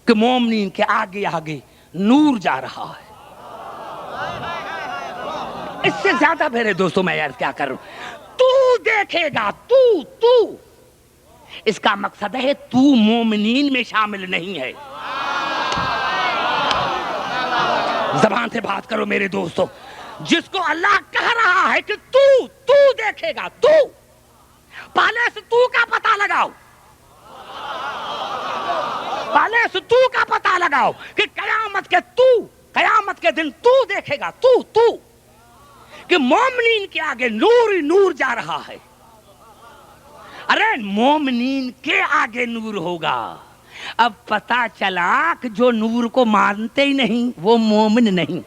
کہ مومنین کے آگے آگے نور جا رہا ہے. اس سے زیادہ میرے دوستوں میں یار کیا کروں. تو دیکھے گا, تو اس کا مقصد ہے تو مومنین میں شامل نہیں ہے. زبان سے بات کرو میرے دوستو. جس کو اللہ کہہ رہا ہے کہ تو دیکھے گا, تو پہلے سے تو کا پتہ لگاؤ, پہلے سے تو کا پتہ لگاؤ کہ قیامت کے دن تو دیکھے گا, تو کہ مومنین کے آگے نور ہی نور جا رہا ہے. ارے مومنین کے آگے نور ہوگا. اب پتا چلا کہ جو نور کو مانتے ہی نہیں وہ مومن نہیں.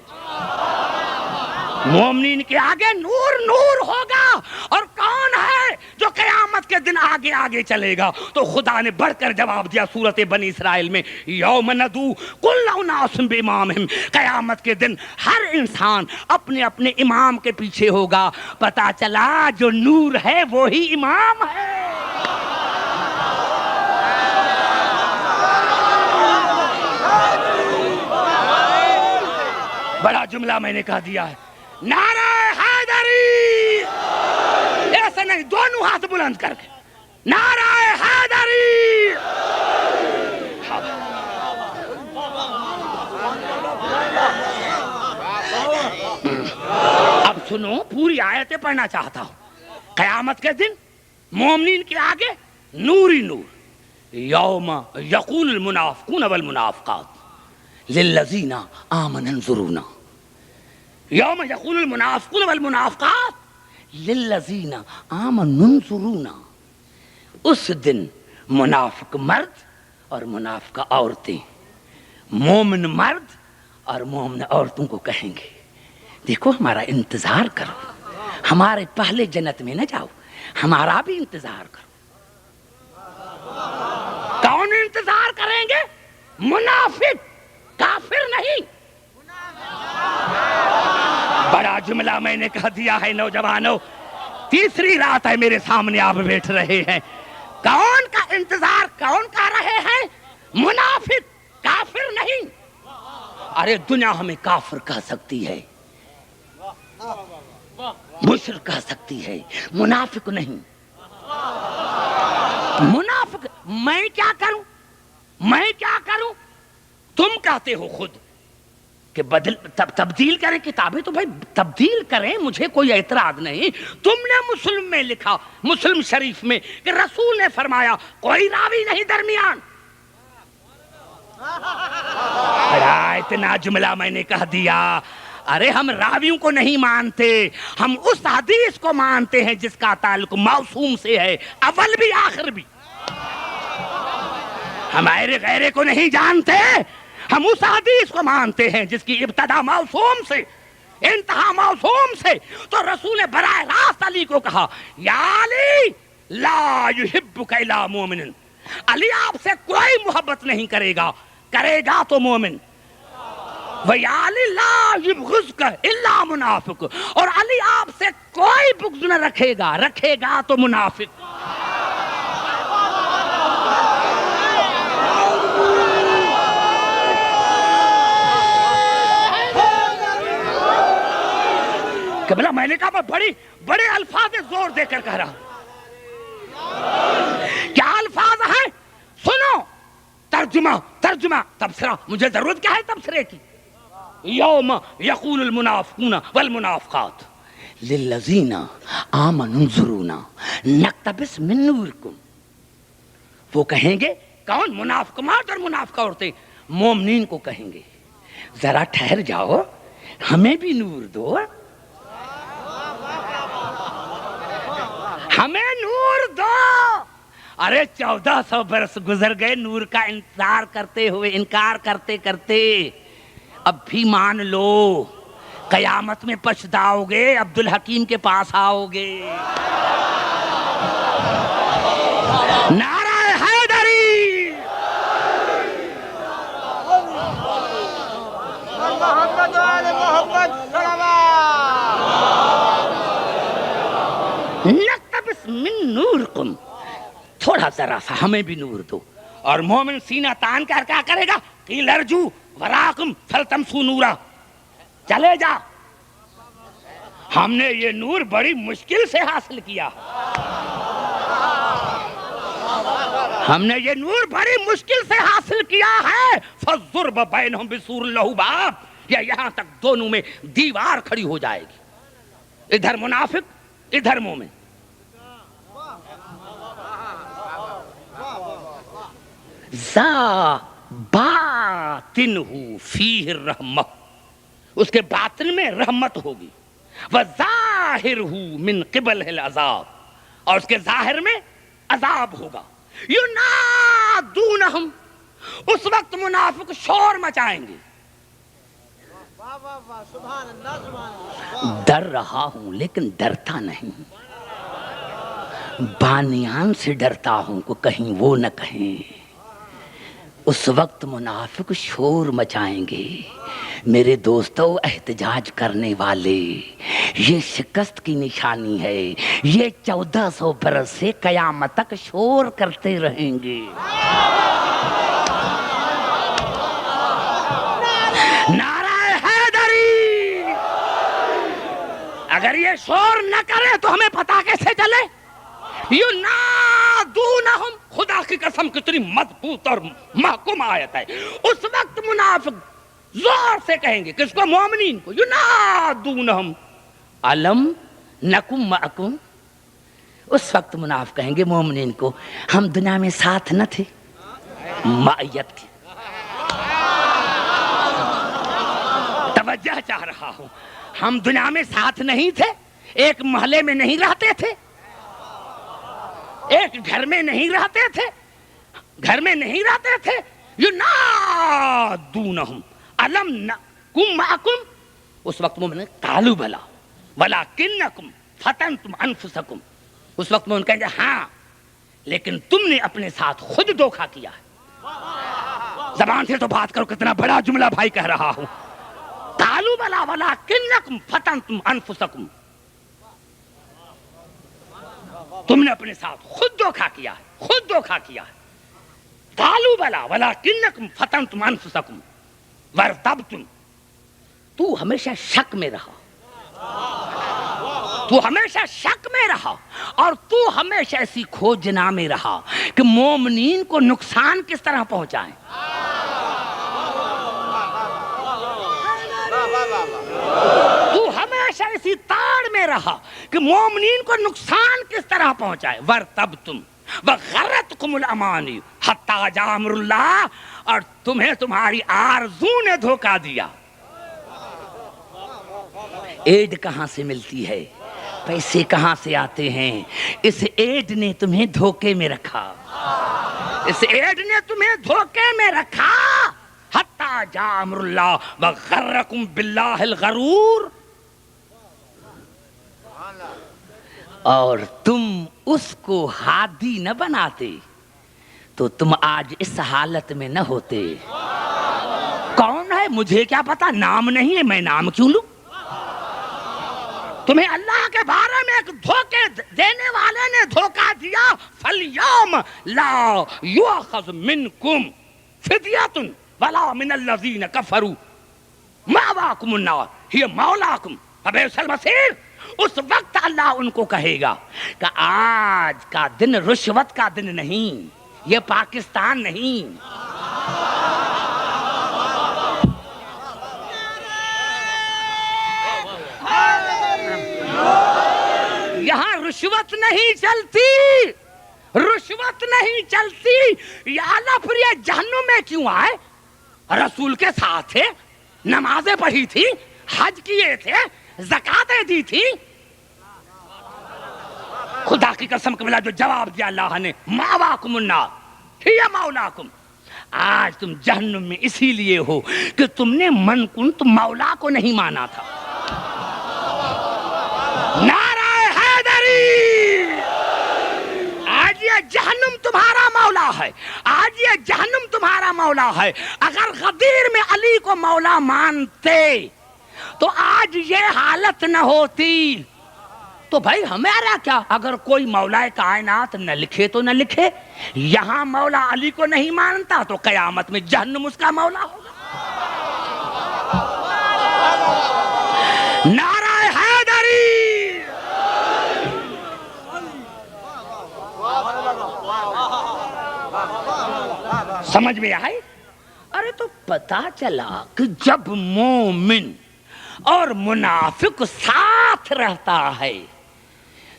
مومنین کے آگے نور نور ہوگا. اور کون ہے جو قیامت کے دن آگے آگے چلے گا؟ تو خدا نے بڑھ کر جواب دیا سورۃ بنی اسرائیل میں یوم ندعو کل اناس بامامہم. قیامت کے دن ہر انسان اپنے اپنے امام کے پیچھے ہوگا. پتا چلا جو نور ہے وہی امام ہے. بڑا جملہ میں نے کہہ دیا ہے. نعرہ حیدری, ایسے نہیں, دونوں ہاتھ بلند کر کے نعرہ حیدری. اب سنو, پوری آیتیں پڑھنا چاہتا ہوں. قیامت کے دن مومنین کے آگے نور ہی نور. یوم یقول المنافقون والمنافقات للذین آمنوا انظرونا. یوم یقول المنافقون والمنافقات للذین آمنوا انظرونا. اس دن منافق مرد اور منافقہ عورتیں مومن مرد اور مومن عورتوں کو کہیں گے دیکھو ہمارا انتظار کرو, ہمارے پہلے جنت میں نہ جاؤ, ہمارا بھی انتظار کرو. کون انتظار کریں گے؟ منافق, کافر نہیں. بڑا جملہ میں نے کہہ دیا ہے نوجوانوں. تیسری رات ہے میرے سامنے آپ بیٹھ رہے ہیں. کون کا انتظار کون کر رہے ہیں؟ منافق, کافر نہیں. ارے دنیا ہمیں کافر کہہ سکتی ہے, مشرک کہہ سکتی ہے, منافق نہیں. منافق میں کیا کروں, میں کیا کروں؟ تم کہتے ہو خود کہ تبدیل کریں کتابیں, تو بھائی تبدیل کریں, مجھے کوئی اعتراض نہیں. تم نے مسلم میں لکھا, مسلم شریف میں, کہ رسول نے فرمایا کوئی راوی نہیں درمیان. اتنا جملہ میں نے کہہ دیا. ارے ہم راویوں کو نہیں مانتے, ہم اس حدیث کو مانتے ہیں جس کا تعلق معصوم سے ہے, اول بھی آخر بھی. ہمارے غیرے کو نہیں جانتے, ہم اس حدیث کو مانتے ہیں جس کی ابتدا معصوم سے انتہا موسوم سے، تو رسول نے براہ راست علی کو کہا یا علی لا یحبک الا مومن، علی آپ سے کوئی محبت نہیں کرے گا، کرے گا تو مومن، وَيَا علی لا یبغضک الا منافق، اور علی آپ سے کوئی بغض نہ رکھے گا، رکھے گا تو منافق۔ قبلہ میں نے کہا میں بڑے الفاظ زور دے کر کہہ رہا ہوں۔ کیا الفاظ ہیں؟ سنو ترجمہ تبصرہ، مجھے ضرورت کیا ہے تبصرے کی؟ یوم یقول المنافقون والمنافقات للذین آمنوا انظرونا نقتبس من نورکم، وہ کہیں گے کون؟ منافق مرد اور منافق عورتیں مومنین کو کہیں گے ذرا ٹھہر جاؤ، ہمیں بھی نور دو، ہمیں نور دو۔ ارے 1400 برس گزر گئے نور کا انتظار کرتے ہوئے، انکار کرتے کرتے، اب بھی مان لو، قیامت میں پچھتاؤ گے، عبدالحکیم کے پاس آؤ گے۔ نعرہ حیدری، محمد آل محمد نقتبس من نورکم، تھوڑا ذرا سا ہمیں بھی نور دو۔ اور مومن سینہ تان کر کیا کرے گا؟ قیل ارجو وراکم فلتمسوا نورا، چلے جا، ہم نے یہ نور بڑی مشکل سے حاصل کیا، ہم نے یہ نور بڑی مشکل سے حاصل کیا ہے، فَالضُّرْبَ بَيْنَهُمْ بِسُورٍ لَهُ بَابٌ، یا یہاں تک دونوں میں دیوار کھڑی ہو جائے گی، ادھر منافق ادھر مومن۔ ذا باطنہ فیہ الرحمہ، اس کے باطن میں رحمت ہوگی، وظاہرہ من قبلہ العذاب، اور اس کے ظاہر میں عذاب ہوگا۔ ینادونہم، اس وقت منافق شور مچائیں گے، ڈر رہا ہوں لیکن ڈرتا نہیں، بانیان سے ڈرتا ہوں کہ کہیں وہ نہ کہیں۔ اس وقت منافق شور مچائیں گے، میرے دوستو احتجاج کرنے والے، یہ شکست کی نشانی ہے، یہ 1400 برس سے قیامت تک شور کرتے رہیں گے۔ نعرہ حیدری، اگر یہ شور نہ کرے تو ہمیں پتا کیسے چلے؟ ینادونہم، خدا کی قسم کتنی مضبوط اور محکم آیت ہے، اس وقت منافق زور سے کہیں گے، کس کو؟ مومنین کو، ینادونہم علم نکم معکم، اس وقت منافق کہیں گے مومنین کو ہم دنیا میں ساتھ نہ تھے، معیت کی توجہ چاہ رہا ہوں، ہم دنیا میں ساتھ نہیں تھے، ایک محلے میں نہیں رہتے تھے، ایک گھر میں نہیں رہتے تھے، گھر میں نہیں رہتے تھے، ینادونہم علم نکم معکم، اس وقت مومن قالوا بلا ولکنکم فتنتم انفسکم، اس وقت مومن کہیں گے ہاں لیکن تم نے اپنے ساتھ خود دھوکہ کیا ہے۔ زبان سے تو بات کرو، کتنا بڑا جملہ بھائی کہہ رہا ہوں، قالوا بلا ولکنکم فتنتم انفسکم، تم نے اپنے ساتھ خود دھوکہ کیا ہے، خود دھوکہ کیا ہے۔ قالوا بلا ولکنکم فتنتم انفسکم وارتبتم، تو ہمیشہ شک میں رہا، تو ہمیشہ شک میں رہا، اور تو ہمیشہ ایسی کھوجنا میں رہا کہ مومنین کو نقصان کس طرح پہنچائیں۔ تو ہمیشہ اسی تاڑ میں رہا کہ مومنین کو نقصان کس طرح پہنچائے۔ وَارْتَبْتُمْ وَغَرَّتْكُمُ الْأَمَانِيُّ حَتَّىٰ جَاءَ أَمْرُ اللَّهِ، اور تمہیں تمہاری آرزو نے دھوکہ دیا۔ ایڈ کہاں سے ملتی ہے، پیسے کہاں سے آتے ہیں، اس ایڈ نے تمہیں دھوکے میں رکھا، اس ایڈ نے تمہیں دھوکے میں رکھا۔ حَتَّىٰ جَاءَ أَمْرُ اللَّهِ وَغَرَّكُمْ بِاللَّهِ الْغَرُورُ، اور تم اس کو ہادی نہ بناتے تو تم آج اس حالت میں نہ ہوتے۔ کون ہے مجھے کیا پتا، نام نہیں ہے، میں نام کیوں لوں؟ تمہیں اللہ کے بارے میں ایک دھوکے دینے والے نے دھوکہ دیا، فَالْيَوْمَ لَا يُؤْخَذْ مِنْكُمْ فِدْيَةٌ وَلَا مِنَ الَّذِينَ كَفَرُوا مَأْوَاكُمُ النَّارُ هِيَ مَوْلَاكُمْ وَبِئْسَ الْمَصِيرُ۔ اس وقت اللہ ان کو کہے گا کہ آج کا دن رشوت کا دن نہیں، یہ پاکستان نہیں۔ یہاں رشوت نہیں چلتی، رشوت نہیں چلتی۔ یا اللہ پھر یہ جہنم میں کیوں آئے؟ رسول کے ساتھ تھے، نمازیں پڑھی تھی، حج کیے تھے، زکاتیں دی تھی۔ خدا کی قسم کے بلا جو جواب دیا اللہ نے، ماواکم النار ہی مولاکم۔ آج تم جہنم میں اسی لیے ہو کہ تم نے من کنت مولا کو نہیں مانا تھا۔ نعرہ حیدری! آج یہ جہنم تمہارا مولا ہے، آج یہ جہنم تمہارا مولا ہے۔ اگر غدیر میں علی کو مولا مانتے تو آج یہ حالت نہ ہوتی۔ تو بھائی ہمارا کیا، اگر کوئی مولا کائنات نہ لکھے تو نہ لکھے، یہاں مولا علی کو نہیں مانتا تو قیامت میں جہنم اس کا مولا ہوگا۔ نعرہ حیدری! سمجھ میں آئی؟ ارے تو پتا چلا کہ جب مومن اور منافق ساتھ رہتا ہے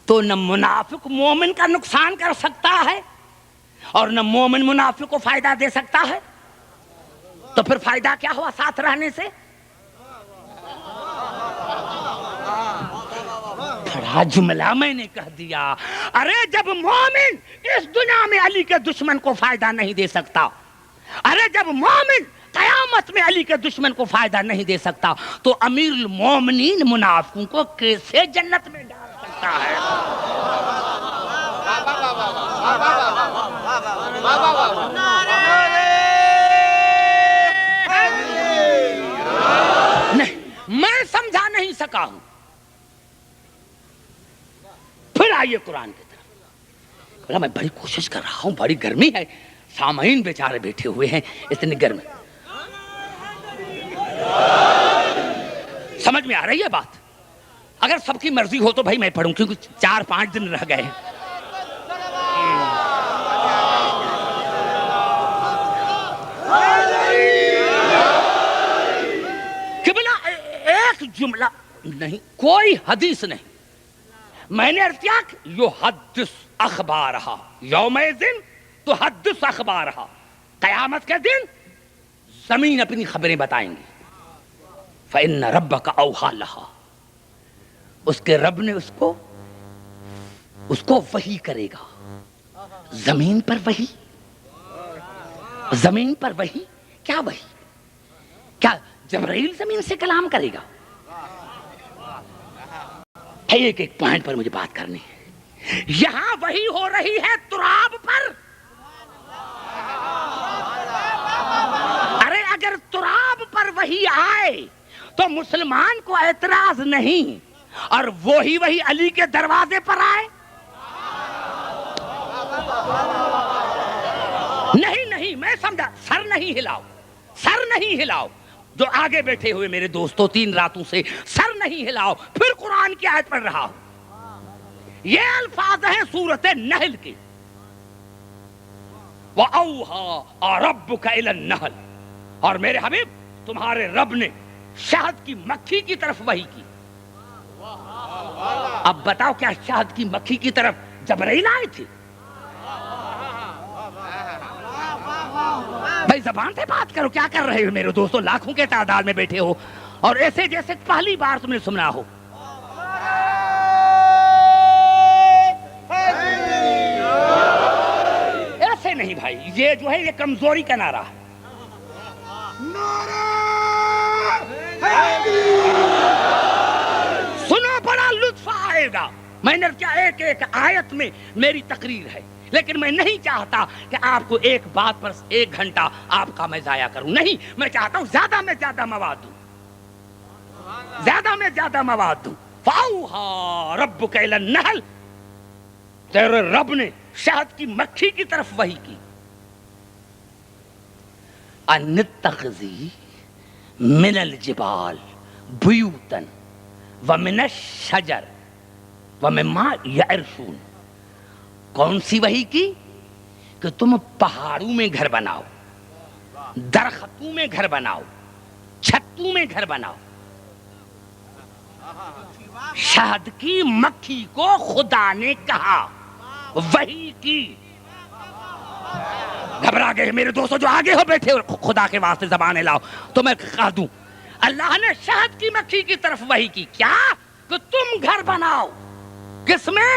تو نہ منافق مومن کا نقصان کر سکتا ہے اور نہ مومن منافق کو فائدہ دے سکتا ہے۔ تو پھر فائدہ کیا ہوا ساتھ رہنے سے؟ بڑا جملہ میں نے کہہ دیا۔ ارے جب مومن اس دنیا میں علی کے دشمن کو فائدہ نہیں دے سکتا، ارے جب مومن قیامت میں علی کے دشمن کو فائدہ نہیں دے سکتا تو امیر المومنین منافقوں کو کیسے جنت میں ڈال سکتا ہے؟ نہیں، میں سمجھا نہیں سکا ہوں۔ پھر آئیے قرآن کی طرف۔ بولا میں بڑی کوشش کر رہا ہوں، بڑی گرمی ہے، سامعین بیچارے بیٹھے ہوئے ہیں اتنی گرمی۔ سمجھ میں آ رہی ہے بات؟ اگر سب کی مرضی ہو تو بھائی میں پڑھوں، کیونکہ 4-5 دن رہ گئے ہیں۔ قبلہ ایک جملہ نہیں، کوئی حدیث نہیں۔ میں نے عرض کیا کہ یحدث اخبارہا یومئذ تحدث اخبارہا، قیامت کے دن زمین اپنی خبریں بتائیں گی۔ فإن ربک اوحی لہا، اس کے رب نے اس کو وحی کرے گا۔ زمین پر وحی، زمین پر وحی، کیا وحی؟ کیا جبرائیل زمین سے کلام کرے گا؟ ایک ایک پوائنٹ پر مجھے بات کرنی ہے۔ یہاں وحی ہو رہی ہے تراب پر۔ ارے اگر تراب پر وحی آئے تو مسلمان کو اعتراض نہیں، اور وہی علی کے دروازے پر آئے۔ نہیں میں سمجھا، سر نہیں ہلاؤ، سر نہیں ہلاؤ۔ جو آگے بیٹھے ہوئے میرے دوستوں 3 راتوں سے سر نہیں ہلاؤ۔ پھر قرآن کی آیت پڑھ رہا ہوں، یہ الفاظ ہیں سورۃ النحل کے۔ وَأَوْحَىٰ رَبُّكَ إِلَى النَّحْلِ، اور میرے حبیب تمہارے رب نے شہد کی مکھی کی طرف وحی کی۔ اب بتاؤ کیا شہد کی مکھی کی طرف جبرائیل آئے تھے؟ بھائی زبان سے بات کرو، کیا کر رہے ہو میرے دوستو؟ لاکھوں کے تعداد میں بیٹھے ہو اور ایسے جیسے پہلی بار تم نے سنا ہو۔ ایسے نہیں بھائی، یہ جو ہے یہ کمزوری کا نعرہ ہے۔ سنو بڑا لطف آئے گا۔ میں نے کیا ایک ایک آیت میں میری تقریر ہے، لیکن میں نہیں چاہتا کہ آپ کو ایک بات پر 1 گھنٹہ آپ کا میں ضائع کروں، نہیں، میں چاہتا ہوں زیادہ میں زیادہ مواد دوں، زیادہ میں زیادہ مواد دوں۔ فَأَوْحَىٰ رَبُّكَ إِلَى النَّحْلِ، تیرے رب نے شہد کی مکھی کی طرف وحی کی، أَنِ اتَّخِذِي مِنَ الْجِبَالِ بُيُوتًا وَمِنَ الشَّجَرِ وَمِمَّا يَعْرِشُونَ۔ کون سی وحی کی؟ کہ تم پہاڑوں میں گھر بناؤ، درختوں میں گھر بناؤ، چھتوں میں گھر بناؤ۔ شہد کی مکھی کو خدا نے کہا، وحی کی۔ گھبرا گئے میرے دوستو جو آگے ہو بیٹھے، خدا کے واسطے زبانیں لاؤ تو میں کہہ دوں، اللہ نے شہد کی مکھی کی طرف وحی کی، کیا؟ کہ تم گھر بناؤ۔ کس میں؟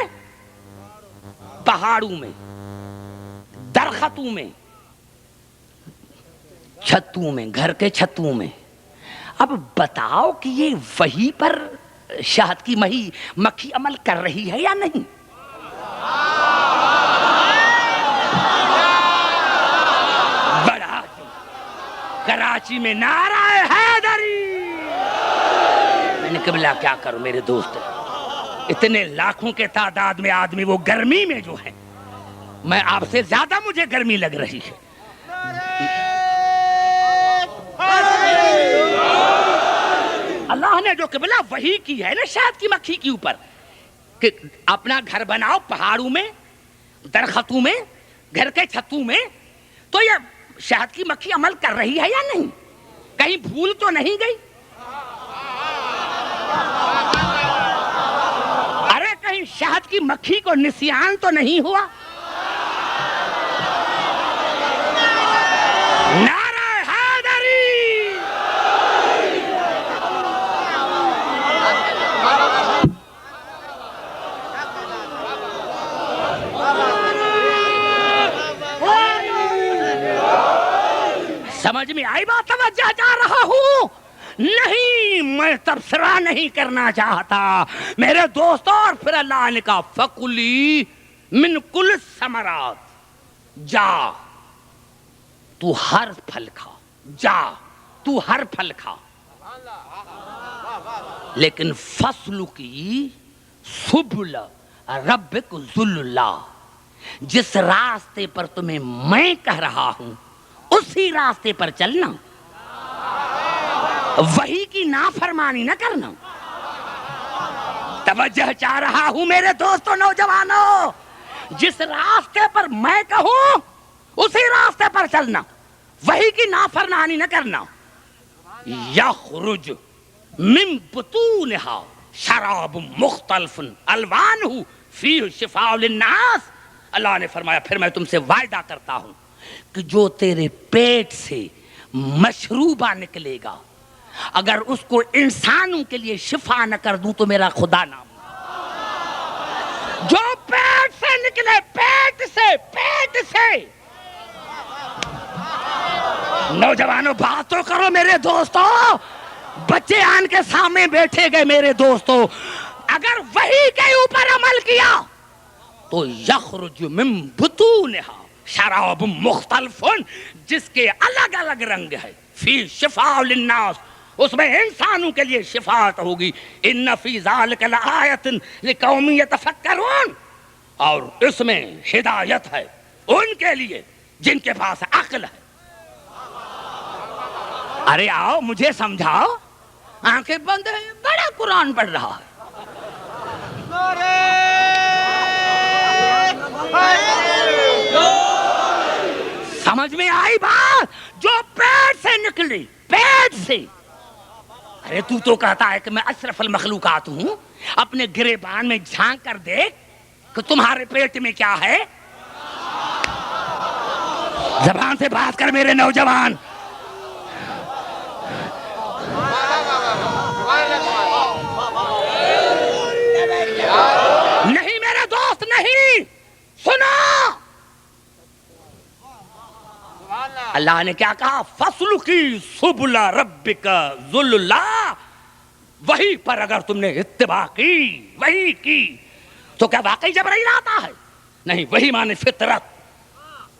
پہاڑوں میں، درختوں میں، چھتوں میں، گھر کے چھتوں میں۔ اب بتاؤ کہ یہ وحی پر شہد کی مکھی عمل کر رہی ہے یا نہیں؟ بڑا کراچی میں نعرہ حیدری، میں نے قبلہ کیا کروں میرے دوست، اتنے لاکھوں کے تعداد میں آدمی، وہ گرمی میں جو ہے، میں آپ سے زیادہ مجھے گرمی لگ رہی ہے۔ اللہ نے جو قبلہ وحی کی ہے نا شہد کی مکھی کے اوپر کہ اپنا گھر بناؤ پہاڑوں میں، درختوں میں، گھر کے چھتوں میں، تو یہ شہد کی مکھی عمل کر رہی ہے یا نہیں؟ کہیں بھول تو نہیں گئی؟ ارے کہیں شہد کی مکھی کو نسیان تو نہیں ہوا؟ نعرہ حیدری! سمجھ میں آئی بات؟ توجہ جا رہا ہوں؟ نہیں، میں تبصرہ نہیں کرنا چاہتا میرے دوستو۔ اور پھر اللہ نے کہا فَكُلِي مِن كُلِّ الثَّمَرَاتِ، جا تو ہر پھل کھا، جا تو ہر پھل کھا، لیکن فَاسْلُكِي سُبُلَ رَبِّكَ ذُلُّلَّا، جس راستے پر تمہیں میں کہہ رہا ہوں اسی راستے پر چلنا، وحی کی نافرمانی نہ کرنا۔ توجہ چاہ رہا ہوں میرے دوستو نوجوانوں، جس راستے پر میں کہوں اسی راستے پر چلنا، وحی کی نافرمانی نہ کرنا۔ یخرج من بطونہا شراب مختلف الوانہ فیہ شفاء للناس، اللہ نے فرمایا پھر میں تم سے وعدہ کرتا ہوں کہ جو تیرے پیٹ سے مشروبہ نکلے گا، اگر اس کو انسانوں کے لیے شفا نہ کر دوں تو میرا خدا نام، جو پیٹ سے نکلے، پیٹ سے نوجوانوں بات تو کرو میرے دوستو، بچے آن کے سامنے بیٹھے گئے میرے دوستو، اگر وحی کے اوپر عمل کیا تو یخرج من بطونہا شراب مختلف، جس کے الگ الگ رنگ ہے، فی شفاء للناس، اس میں انسانوں کے لیے شفاعت ہوگی، ان فی ذالک لآیۃ لقوم یتفکرون، اور اس میں ہدایت ہے ان کے لیے جن کے پاس عقل ہے۔ ارے آؤ مجھے سمجھاؤ، آنکھیں بند ہیں، بڑا قرآن پڑھ رہا ہے۔ سمجھ میں آئی بات؟ جو پیٹ سے نکلی، پیٹ سے، ارے تو کہتا ہے کہ میں اشرف المخلوقات ہوں، اپنے گریبان میں جھانک کر دیکھ کہ تمہارے پیٹ میں کیا ہے۔ زبان سے بات کر میرے نوجوان۔ نہیں میرے دوست، نہیں، سنو، اللہ نے کیا کہا؟ فَاسْلُكِي سُبُلَ رَبِّكَ ذُلُّلَّا، وہی پر اگر تم نے اتباع کی، وہی کی، تو کیا واقعی جبرائیل آتا ہے؟ نہیں، وہی معنی فطرت،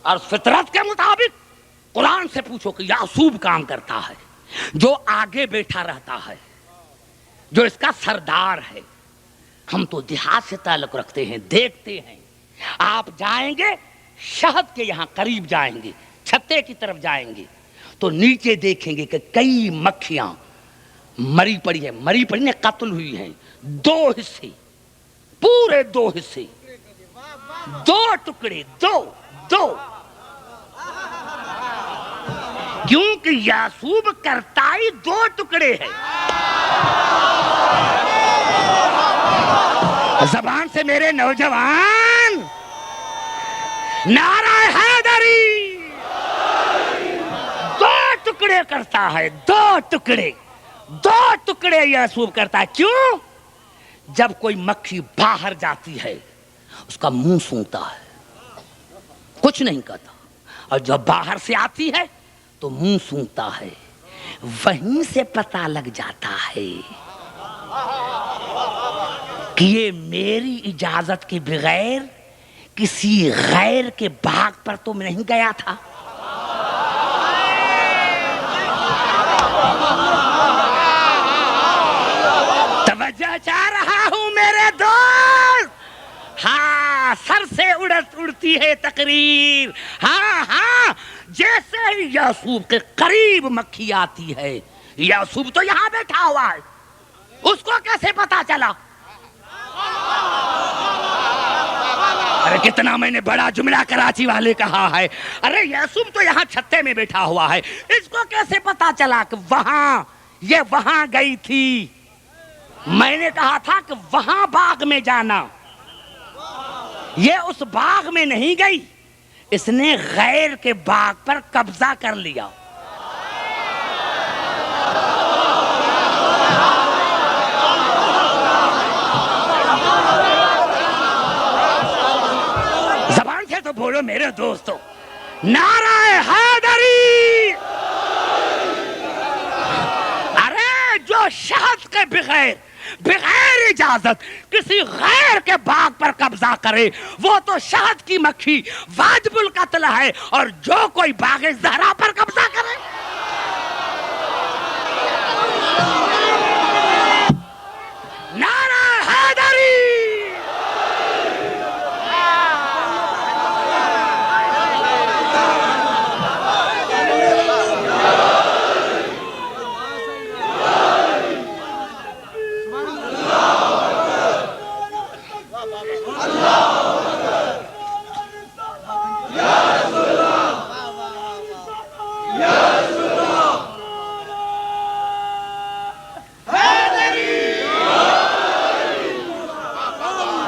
اور فطرت کے مطابق قرآن سے پوچھو کہ یعصوب کام کرتا ہے، جو آگے بیٹھا رہتا ہے، جو اس کا سردار ہے۔ ہم تو دیہات سے تعلق رکھتے ہیں، دیکھتے ہیں۔ آپ جائیں گے شہد کے یہاں قریب جائیں گے، چھتے کی طرف جائیں گے تو نیچے دیکھیں گے کہ کئی مکھیاں مری پڑی ہیں، قتل ہوئی ہیں، دو حصے، پورے دو حصے، دو ٹکڑے، دو کیونکہ یعصوب کرتا ہی دو ٹکڑے ہے۔ زبان سے میرے نوجوان، نعرہ حیدری، دو ٹکڑے کرتا ہے، دو ٹکڑے یعصوب کرتا ہے۔ کیوں؟ جب کوئی مکھی باہر جاتی ہے اس کا منہ سونگتا ہے، کچھ نہیں کہتا، اور جب باہر سے آتی ہے تو منہ سونگتا ہے، وہیں سے پتہ لگ جاتا ہے کہ یہ میری اجازت کے بغیر کسی غیر کے باغ پر تو نہیں گیا تھا۔ توجہ چاہ رہا ہوں میرے دوست، ہاں، سر سے اڑتی ہے تقریر، ہاں، جیسے ہی یعصوب کے قریب مکھی آتی ہے، یعصوب تو یہاں بیٹھا ہوا ہے، اس کو کیسے پتا چلا؟ ارے کتنا میں نے بڑا جملہ کراچی والے کہا ہے، ارے یعصوب تو یہاں چھتے میں بیٹھا ہوا ہے، اس کو کیسے پتا چلا کہ یہ وہاں گئی تھی؟ میں نے کہا تھا کہ وہاں باغ میں جانا، یہ اس باغ میں نہیں گئی، اس نے غیر کے باغ پر قبضہ کر لیا۔ زبان سے تو بولو میرے دوستو، نعرہ حیدری! ارے جو شہد کے بغیر اجازت کسی غیر کے باغ پر قبضہ کرے وہ تو شہد کی مکھی واجب القتل ہے، اور جو کوئی باغ زہرا پر قبضہ کرے نعرہ حیدری!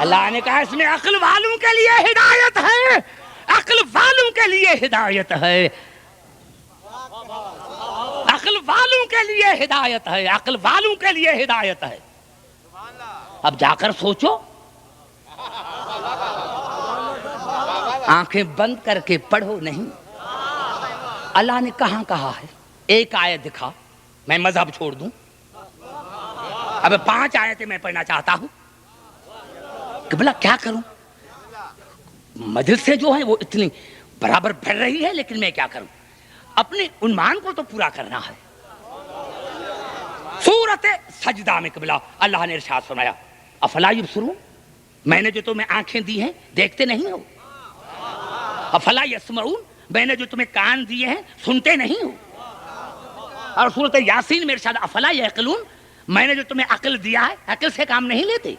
اللہ نے کہا اس میں عقل والوں کے لیے ہدایت ہے، عقل والوں کے لیے ہدایت ہے، عقل والوں کے لیے ہدایت ہے، عقل والوں کے لیے ہدایت ہے۔ اب جا کر سوچو، آنکھیں بند کر کے پڑھو نہیں، اللہ نے کہاں کہا ہے؟ ایک آیت دکھا، میں مذہب چھوڑ دوں۔ اب 5 آیتیں میں پڑھنا چاہتا ہوں کہ بلا کیا کروں، مجلسیں جو ہیں وہ اتنی برابر بڑھ رہی ہے، لیکن میں کیا کروں، اپنے عنوان کو تو پورا کرنا ہے۔ سورۃ سجدہ میں قبلہ اللہ نے ارشاد فرمایا، افلا یبصرون، میں نے جو تمہیں آنکھیں دی ہیں دیکھتے نہیں ہو؟ افلا یسمعون، میں نے جو تمہیں کان دیے ہیں سنتے نہیں ہو؟ اور سورۃ یاسین میں ارشاد، افلا یعقلون، میں نے جو تمہیں عقل دیا ہے عقل سے کام نہیں لیتے؟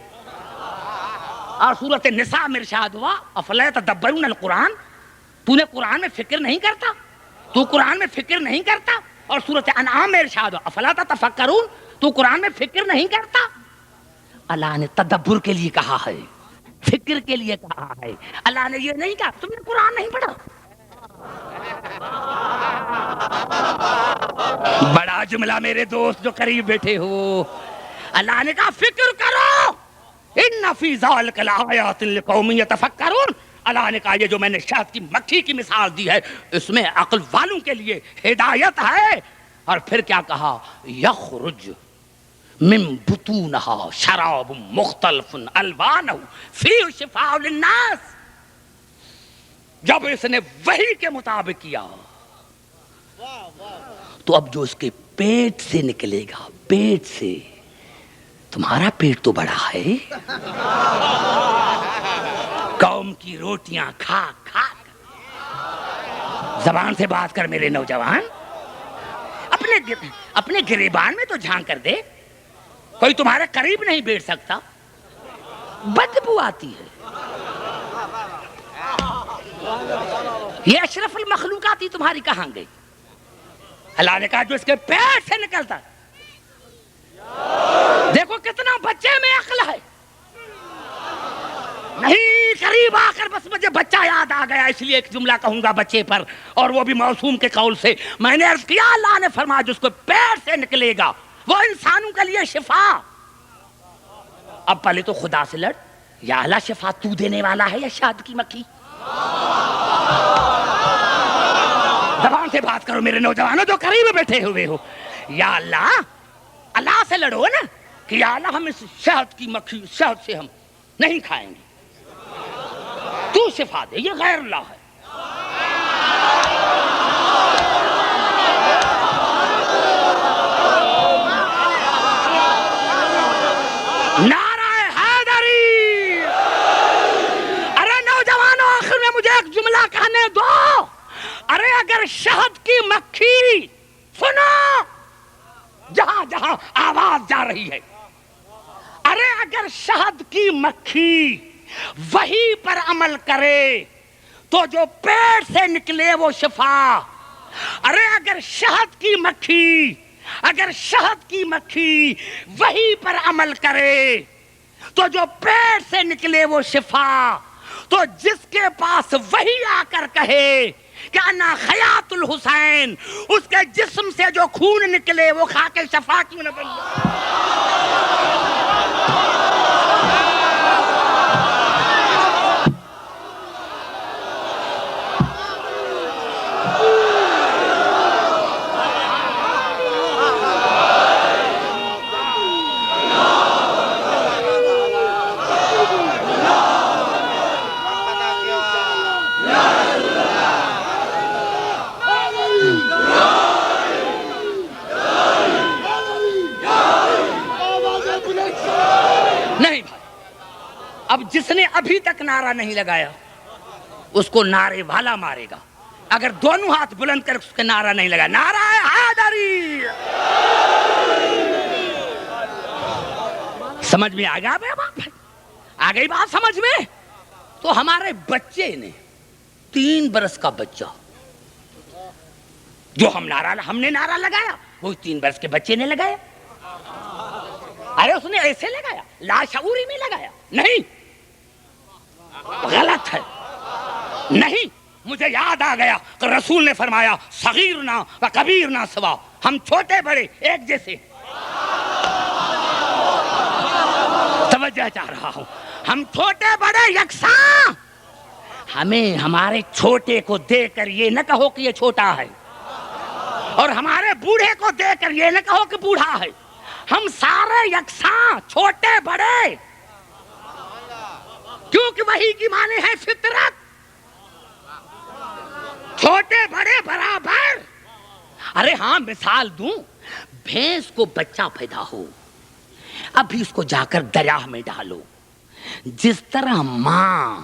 اور سورۃ نساء میں ارشاد ہوا، افلا یتدبرون القرآن، تو نے قرآن میں فکر نہیں کرتا، تو قرآن میں فکر نہیں کرتا؟ اور سورۃ انعام میں ارشاد ہوا، افلا تتفکرون، تو قرآن میں فکر نہیں کرتا؟ اللہ نے تدبر کے لیے کہا ہے، فکر کے لیے کہا ہے، اللہ نے یہ نہیں کہا تم نے قرآن نہیں پڑھا۔ بڑا جملہ میرے دوست جو قریب بیٹھے ہو، اللہ نے کہا فکر کرو، ان فی ذلک لآیات لقوم یتفکرون، اللہ نے کہا یہ جو میں نے شہد کی مکھی کی مثال دی ہے اس میں عقل والوں کے لیے ہدایت ہے۔ اور پھر کیا کہا، یخرج من بطونها شراب مختلف الوانہ فیہ شفاء للناس. جب اس نے وحی کے مطابق کیا تو اب جو اس کے پیٹ سے نکلے گا، پیٹ سے، تمہارا پیٹ تو بڑا ہے، قوم کی روٹیاں کھا کھا کر. زبان سے بات کر میرے نوجوان، اپنے گریبان میں تو جھانک کر دے، کوئی تمہارے قریب نہیں بیٹھ سکتا، بدبو آتی ہے. یہ اشرف المخلوقات ہی تمہاری کہاں گئی؟ اللہ نے کہا جو اس کے پیٹ سے نکلتا. دیکھو کتنا بچے میں عقل ہے. نہیں قریب آ کر بس مجھے بچہ یاد آ گیا، اس لیے ایک جملہ کہوں گا بچے پر، اور وہ بھی معصوم کے قول سے. میں نے عرض کیا اللہ نے فرمایا جو اس کو پیٹ سے نکلے گا وہ انسانوں کے لیے شفا. اب پہلے تو خدا سے لڑ، یا اللہ شفا تو دینے والا ہے یا شہد کی مکھی؟ زبان سے بات کرو میرے نوجوانوں جو قریب بیٹھے ہوئے ہو. یا اللہ سے لڑو نا کہ یا اللہ ہم اس شہد کی مکھی، شہد سے ہم نہیں کھائیں گے، تو شفا دے. یہ غیر اللہ ہے. نعرہ حیدری. ارے نوجوانوں آخر میں مجھے ایک جملہ کہنے دو. ارے اگر شہد کی مکھی، سنو جہاں جہاں آواز جا رہی ہے، ارے اگر شہد کی مکھی وہی پر عمل کرے تو جو پیٹ سے نکلے وہ شفا. ارے اگر شہد کی مکھی وہی پر عمل کرے تو جو پیٹ سے نکلے وہ شفا. تو جس کے پاس وہی آ کر کہے کہ انا خیات الحسین، اس کے جسم سے جو خون نکلے وہ کھا کے شفا کیوں نہ بن جائے؟ اب جس نے ابھی تک نعرہ نہیں لگایا اس کو نعرے والا مارے گا. اگر دونوں ہاتھ بلند کر اس کے نعرہ نہیں لگا، نعرہ حیدری. سمجھ میں آ گیا بات؟ آ گئی بات سمجھ میں؟ تو ہمارے بچے نے 3 برس کا بچہ جو ہم نے نعرہ لگایا وہ 3 برس کے بچے نے لگایا. ارے اس نے ایسے لگایا، لاشعوری میں لگایا نہیں، غلط ہے. نہیں، مجھے یاد آ گیا کہ رسول نے فرمایا صغیرنا و کبیرنا سوا، ہم چھوٹے بڑے ایک جیسے. توجہ چاہ رہا ہوں، ہم چھوٹے بڑے یکساں. ہمیں ہمارے چھوٹے کو دیکھ کر یہ نہ کہو کہ یہ چھوٹا ہے، اور ہمارے بوڑھے کو دیکھ کر یہ نہ کہو کہ بوڑھا ہے. ہم سارے یکساں، چھوٹے بڑے، کیونکہ وہی کی معنی ہے فطرت. چھوٹے بڑے برابر. ارے ہاں مثال دوں، بھینس کو بچہ پیدا ہو، ابھی اس کو جا کر دریا میں ڈالو، جس طرح ماں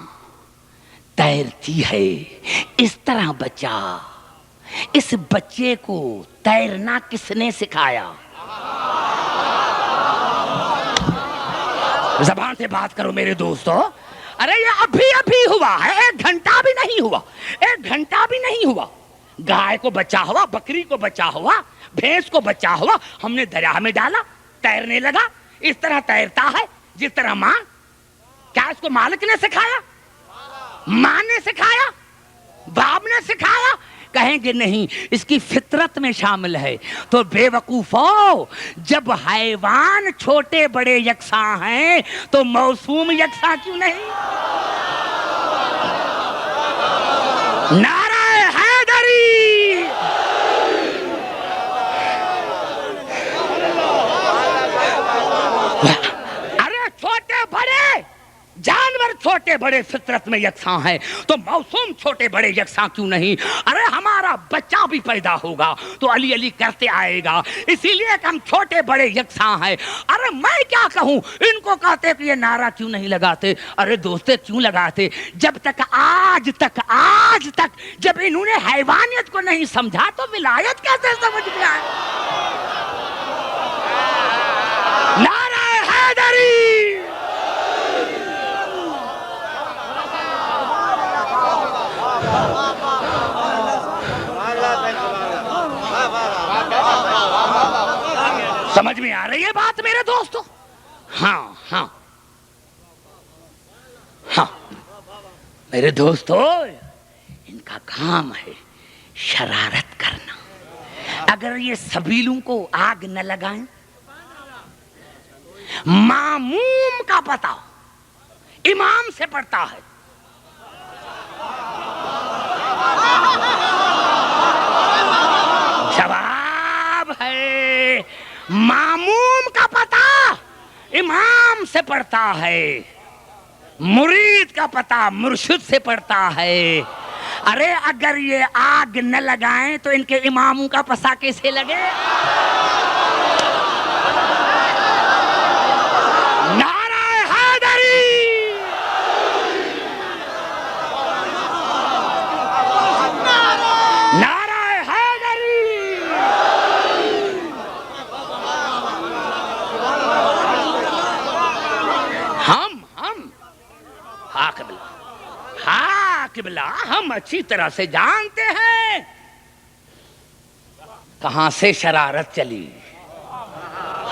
تیرتی ہے اس طرح بچہ. اس بچے کو تیرنا کس نے سکھایا؟ زبان سے بات کرو میرے دوستو. ارے یہ ابھی ہوا ہے، 1 گھنٹہ بھی نہیں ہوا، 1 گھنٹہ بھی نہیں ہوا. گائے کو بچہ ہوا، بکری کو بچہ ہوا، بھینس کو بچہ ہوا، ہم نے دریا میں ڈالا، تیرنے لگا. اس طرح تیرتا ہے جس طرح ماں. کیا اس کو مالک نے سکھایا؟ ماں نے سکھایا؟ باپ نے سکھایا؟ کہیں گے نہیں، اس کی فطرت میں شامل ہے. تو بے وقوفو، جب حیوان چھوٹے بڑے یکساں ہیں تو موسوم یکساں کیوں نہیں؟ نعرہ حیدری. چھوٹے بڑے فطرت میں یکساں ہیں تو معصوم چھوٹے بڑے یکساں کیوں نہیں؟ ارے ہمارا بچہ بھی پیدا ہوگا تو علی علی کرتے آئے گا، اسی لیے کہ ہم چھوٹے بڑے یکساں ہیں۔ ارے میں کیا کہوں، ان کو کہتے کہ یہ نعرہ کیوں نہیں لگاتے؟ ارے دوستے کیوں لگاتے؟ جب تک آج تک جب انہوں نے حیوانیت کو نہیں سمجھا تو ولایت کیسے سمجھ گیا ہے؟ نعرہ حیدری! سمجھ میں آ رہی ہے بات میرے دوستو؟ ہاں میرے دوستو، ان کا کام ہے شرارت کرنا۔ اگر یہ سبیلوں کو آگ نہ لگائیں، ماموم کا پتہ امام سے پڑتا ہے، جواب ہے ماموم کا پتہ امام سے پڑتا ہے، مرید کا پتہ مرشد سے پڑتا ہے۔ ارے اگر یہ آگ نہ لگائیں تو ان کے اماموں کا پتہ کیسے لگے؟ نعرہ حیدری! نعرہ حیدری! ہم قبلہ ہم اچھی طرح سے جانتے ہیں کہاں سے شرارت چلی،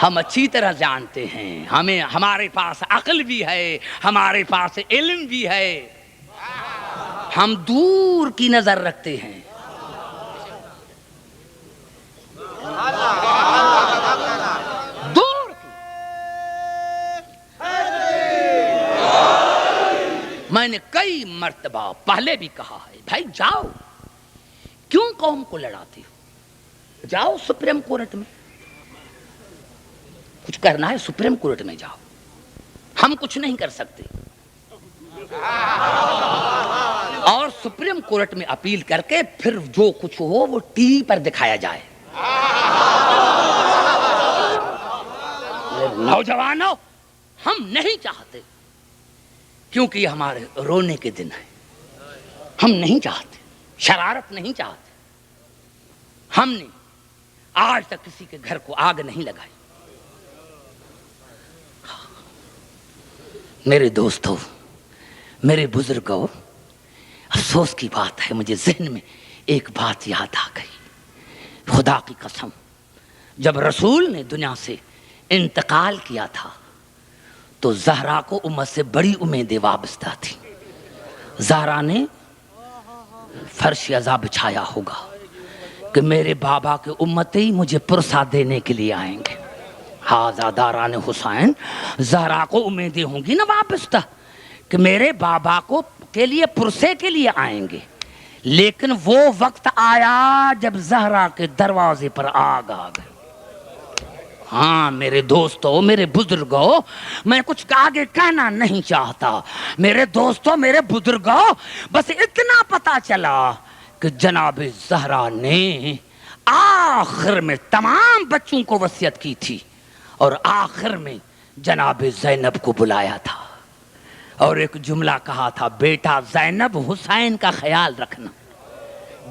ہم اچھی طرح جانتے ہیں، ہمارے پاس عقل بھی ہے، ہمارے پاس علم بھی ہے، ہم دور کی نظر رکھتے ہیں۔ دور کی۔ میں نے کئی مرتبہ پہلے بھی کہا ہے، بھائی جاؤ، کیوں قوم کو لڑاتے ہو؟ جاؤ سپریم کورٹ میں، کچھ کرنا ہے سپریم کورٹ میں جاؤ، ہم کچھ نہیں کر سکتے، اور سپریم کورٹ میں اپیل کر کے پھر جو کچھ ہو وہ ٹی وی پر دکھایا جائے۔ نوجوانوں، ہم نہیں چاہتے، کیونکہ یہ ہمارے رونے کے دن ہیں، ہم نہیں چاہتے، شرارت نہیں چاہتے، ہم نے آج تک کسی کے گھر کو آگ نہیں لگائی۔ میرے دوستو، میرے بزرگوں، افسوس کی بات ہے، مجھے ذہن میں ایک بات یاد آ گئی، خدا کی قسم، جب رسول نے دنیا سے انتقال کیا تھا تو زہرا کو امت سے بڑی امیدیں وابستہ تھی۔ زہرا نے فرش عزا بچھایا ہوگا کہ میرے بابا کے امتی مجھے پرسہ دینے کے لیے آئیں گے۔ ہاذا داران حسین، زہرا کو امیدیں ہوں گی نا وابستہ کہ میرے بابا کو کے لیے پرسے کے لیے آئیں گے، لیکن وہ وقت آیا جب زہرا کے دروازے پر آگ آ گئی۔ ہاں میرے دوستو، میرے بزرگوں، میں کچھ آگے کہنا نہیں چاہتا، میرے دوستو، میرے بزرگوں، بس اتنا پتا چلا کہ جناب زہرا نے آخر میں تمام بچوں کو وصیت کی تھی، اور آخر میں جناب زینب کو بلایا تھا اور ایک جملہ کہا تھا، بیٹا زینب حسین کا خیال رکھنا،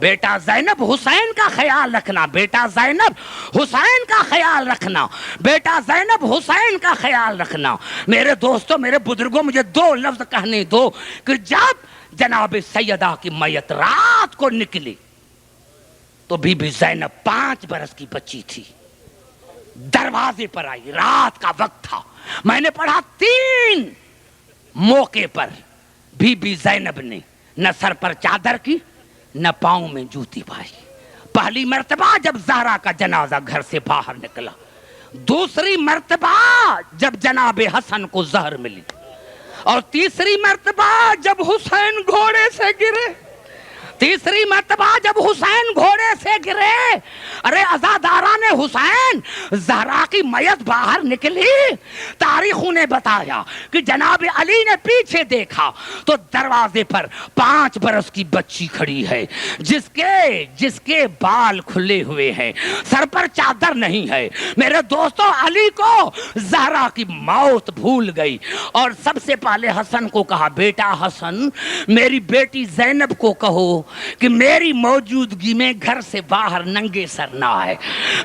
بیٹا زینب حسین کا خیال رکھنا، بیٹا زینب حسین کا خیال رکھنا، بیٹا زینب حسین کا خیال رکھنا۔ میرے دوستو، میرے بزرگوں، مجھے دو لفظ کہنے دو کہ جب جناب سیدہ کی میت رات کو نکلی تو بی بی زینب 5 برس کی بچی تھی، دروازے پر آئی، رات کا وقت تھا، میں نے پڑھا 3 موقع پر بی بی زینب نے نہ سر پر چادر کی نہ پاؤں میں جوتی پائی۔ پہلی مرتبہ جب زہرا کا جنازہ گھر سے باہر نکلا، دوسری مرتبہ جب جناب حسن کو زہر ملی، اور تیسری مرتبہ جب حسین گھوڑے سے گرے، تیسری مرتبہ جب حسین گھوڑے سے گرے، ارے عزاداران حسین، زہرا کی میت باہر نکلی، تاریخوں نے بتایا کہ جناب علی نے پیچھے دیکھا تو دروازے پر 5 برس کی بچی کھڑی ہے، جس کے بال کھلے ہوئے ہیں، سر پر چادر نہیں ہے۔ میرے دوستو، علی کو زہرا کی موت بھول گئی اور سب سے پہلے حسن کو کہا، بیٹا حسن، میری بیٹی زینب کو کہو کہ میری موجودگی میں گھر سے باہر ننگے سر نہ آئے،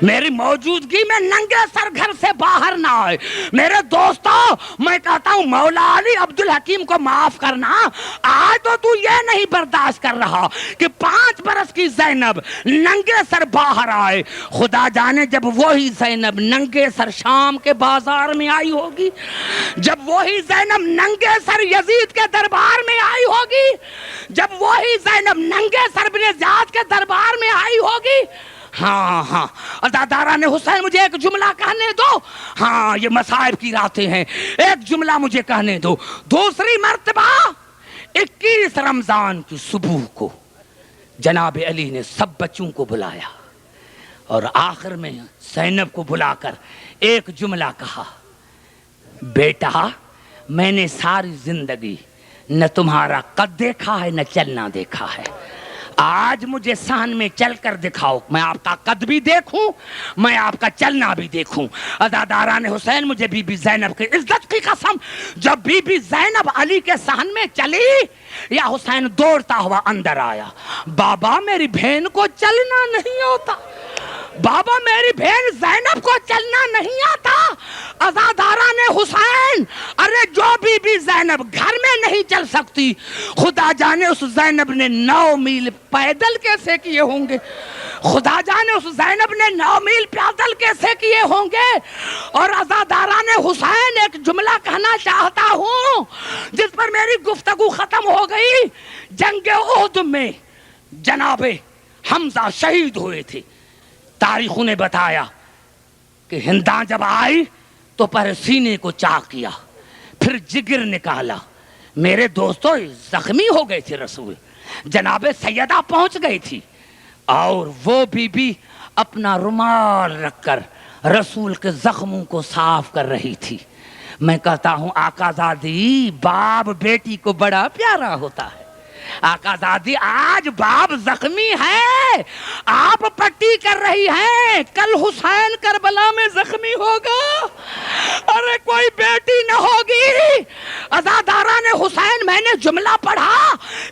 میری موجودگی میں ننگے سر گھر سے باہر نہ آئے۔ میرے دوستو، میں کہتا ہوں مولا علی عبدالحکیم کو معاف کرنا، آج تو یہ نہیں برداشت کر رہا کہ 5 برس کی زینب ننگے سر باہر آئے۔ خدا جانے جب وہی زینب ننگے سر شام کے بازار میں آئی ہوگی، جب وہی زینب ننگے سر یزید کے دربار میں آئی ہوگی، جب وہی زینب ننگے سر بن زیاد کے دربار میں آئی ہوگی۔ ہاں عزاداران حسین، مجھے ایک جملہ کہنے دو، ہاں یہ مصائب کی راتیں ہیں، ایک جملہ مجھے کہنے دو۔ دوسری مرتبہ 21 رمضان کی صبح کو جناب علی نے سب بچوں کو بلایا اور آخر میں زینب کو بلا کر ایک جملہ کہا، بیٹا میں نے ساری زندگی نہ تمہارا قد دیکھا ہے نہ چلنا دیکھا ہے، آج مجھے صحن میں چل کر دکھاؤ، میں آپ کا قد بھی دیکھوں، میں آپ کا چلنا بھی دیکھوں۔ عزاداران حسین، مجھے بی بی زینب کی عزت کی قسم، جب بی بی زینب علی کے صحن میں چلی یا حسین دوڑتا ہوا اندر آیا، بابا میری بہن کو چلنا نہیں آتا، بابا میری بہن زینب کو چلنا نہیں آتا۔ عزاداران حسین، ارے جو بی بی زینب گھر میں نہیں چل سکتی، خدا جانے اس زینب نے 9 میل پیدل کیسے کیے ہوں گے، خدا جانے اس زینب نے 9 میل پیدل کیسے کیے ہوں گے۔ اور عزاداران حسین، ایک جملہ کہنا چاہتا ہوں جس پر میری گفتگو ختم ہو گئی۔ جنگ احد میں جناب حمزہ شہید ہوئے تھے، تاریخوں نے بتایا کہ ہنداں جب آئی تو پہلے سینے کو چاک کیا، پھر جگر نکالا۔ میرے دوستو، زخمی ہو گئے تھے رسول، جناب سیدہ پہنچ گئی تھی اور وہ بی اپنا رومال رکھ کر رسول کے زخموں کو صاف کر رہی تھی۔ میں کہتا ہوں آقا زادی، باپ بیٹی کو بڑا پیارا ہوتا ہے۔ آقا زادی، آج باپ زخمی ہے، آپ پٹی کر رہی ہیں، کل حسین کربلا میں زخمی ہوگا، ارے کوئی بیٹی نہ ہوگی۔ عزاداران حسین، میں نے جملہ پڑھا،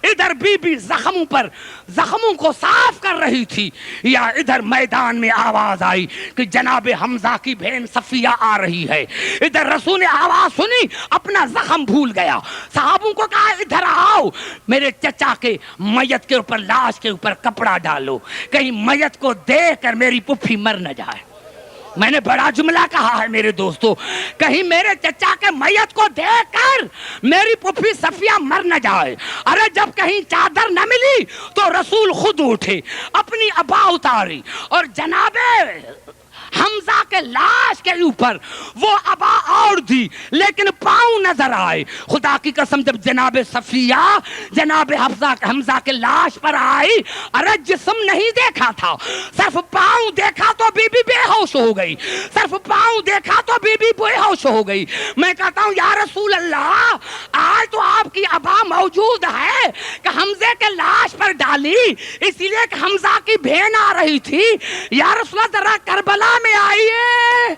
ادھر بی بی زخموں کو صاف کر رہی تھی، یا ادھر میدان میں آواز آئی کہ جناب حمزہ کی بہن صفیہ آ رہی ہے۔ ادھر رسول نے آواز سنی، اپنا زخم بھول گیا، صحابوں کو کہا ادھر آؤ، میرے چچا کے میت کے اوپر، لاش کے اوپر کپڑا ڈالو، کہیں میت کو دیکھ کر میری پھوپھی مر نہ جائے۔ میں نے بڑا جملہ کہا ہے میرے دوستو، کہیں میرے چچا کے میت کو دیکھ کر میری پھوپھی صفیہ مر نہ جائے۔ ارے جب کہیں چادر نہ ملی تو رسول خود اٹھے، اپنی ابا اتاری اور جناب حمزہ کے لاش کے اوپر وہ ابا اور دی، لیکن پاؤں نظر آئے۔ خدا کی قسم، جب جناب صفیہ جناب حمزہ کے لاش پر آئی، ارے جسم نہیں دیکھا تھا، صرف پاؤں دیکھا تو بی بی بے ہوش ہو گئی، صرف پاؤں دیکھا تو بی بی بے ہوش ہو گئی۔ میں کہتا ہوں یا رسول اللہ، آج تو آپ کی ابا موجود ہے کہ حمزے کے لاش پر ڈالی، اسی لیے کہ حمزہ کی بہن آ رہی تھی۔ یا رسول اللہ، ذرا کربلا میں آئیے،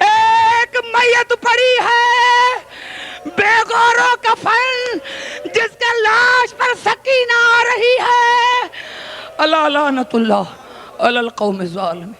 ایک میت پڑی ہے بے غور و کفن، جس کے لاش پر سکینہ آ رہی ہے۔ الا لعنت اللہ علی القوم الظالمین۔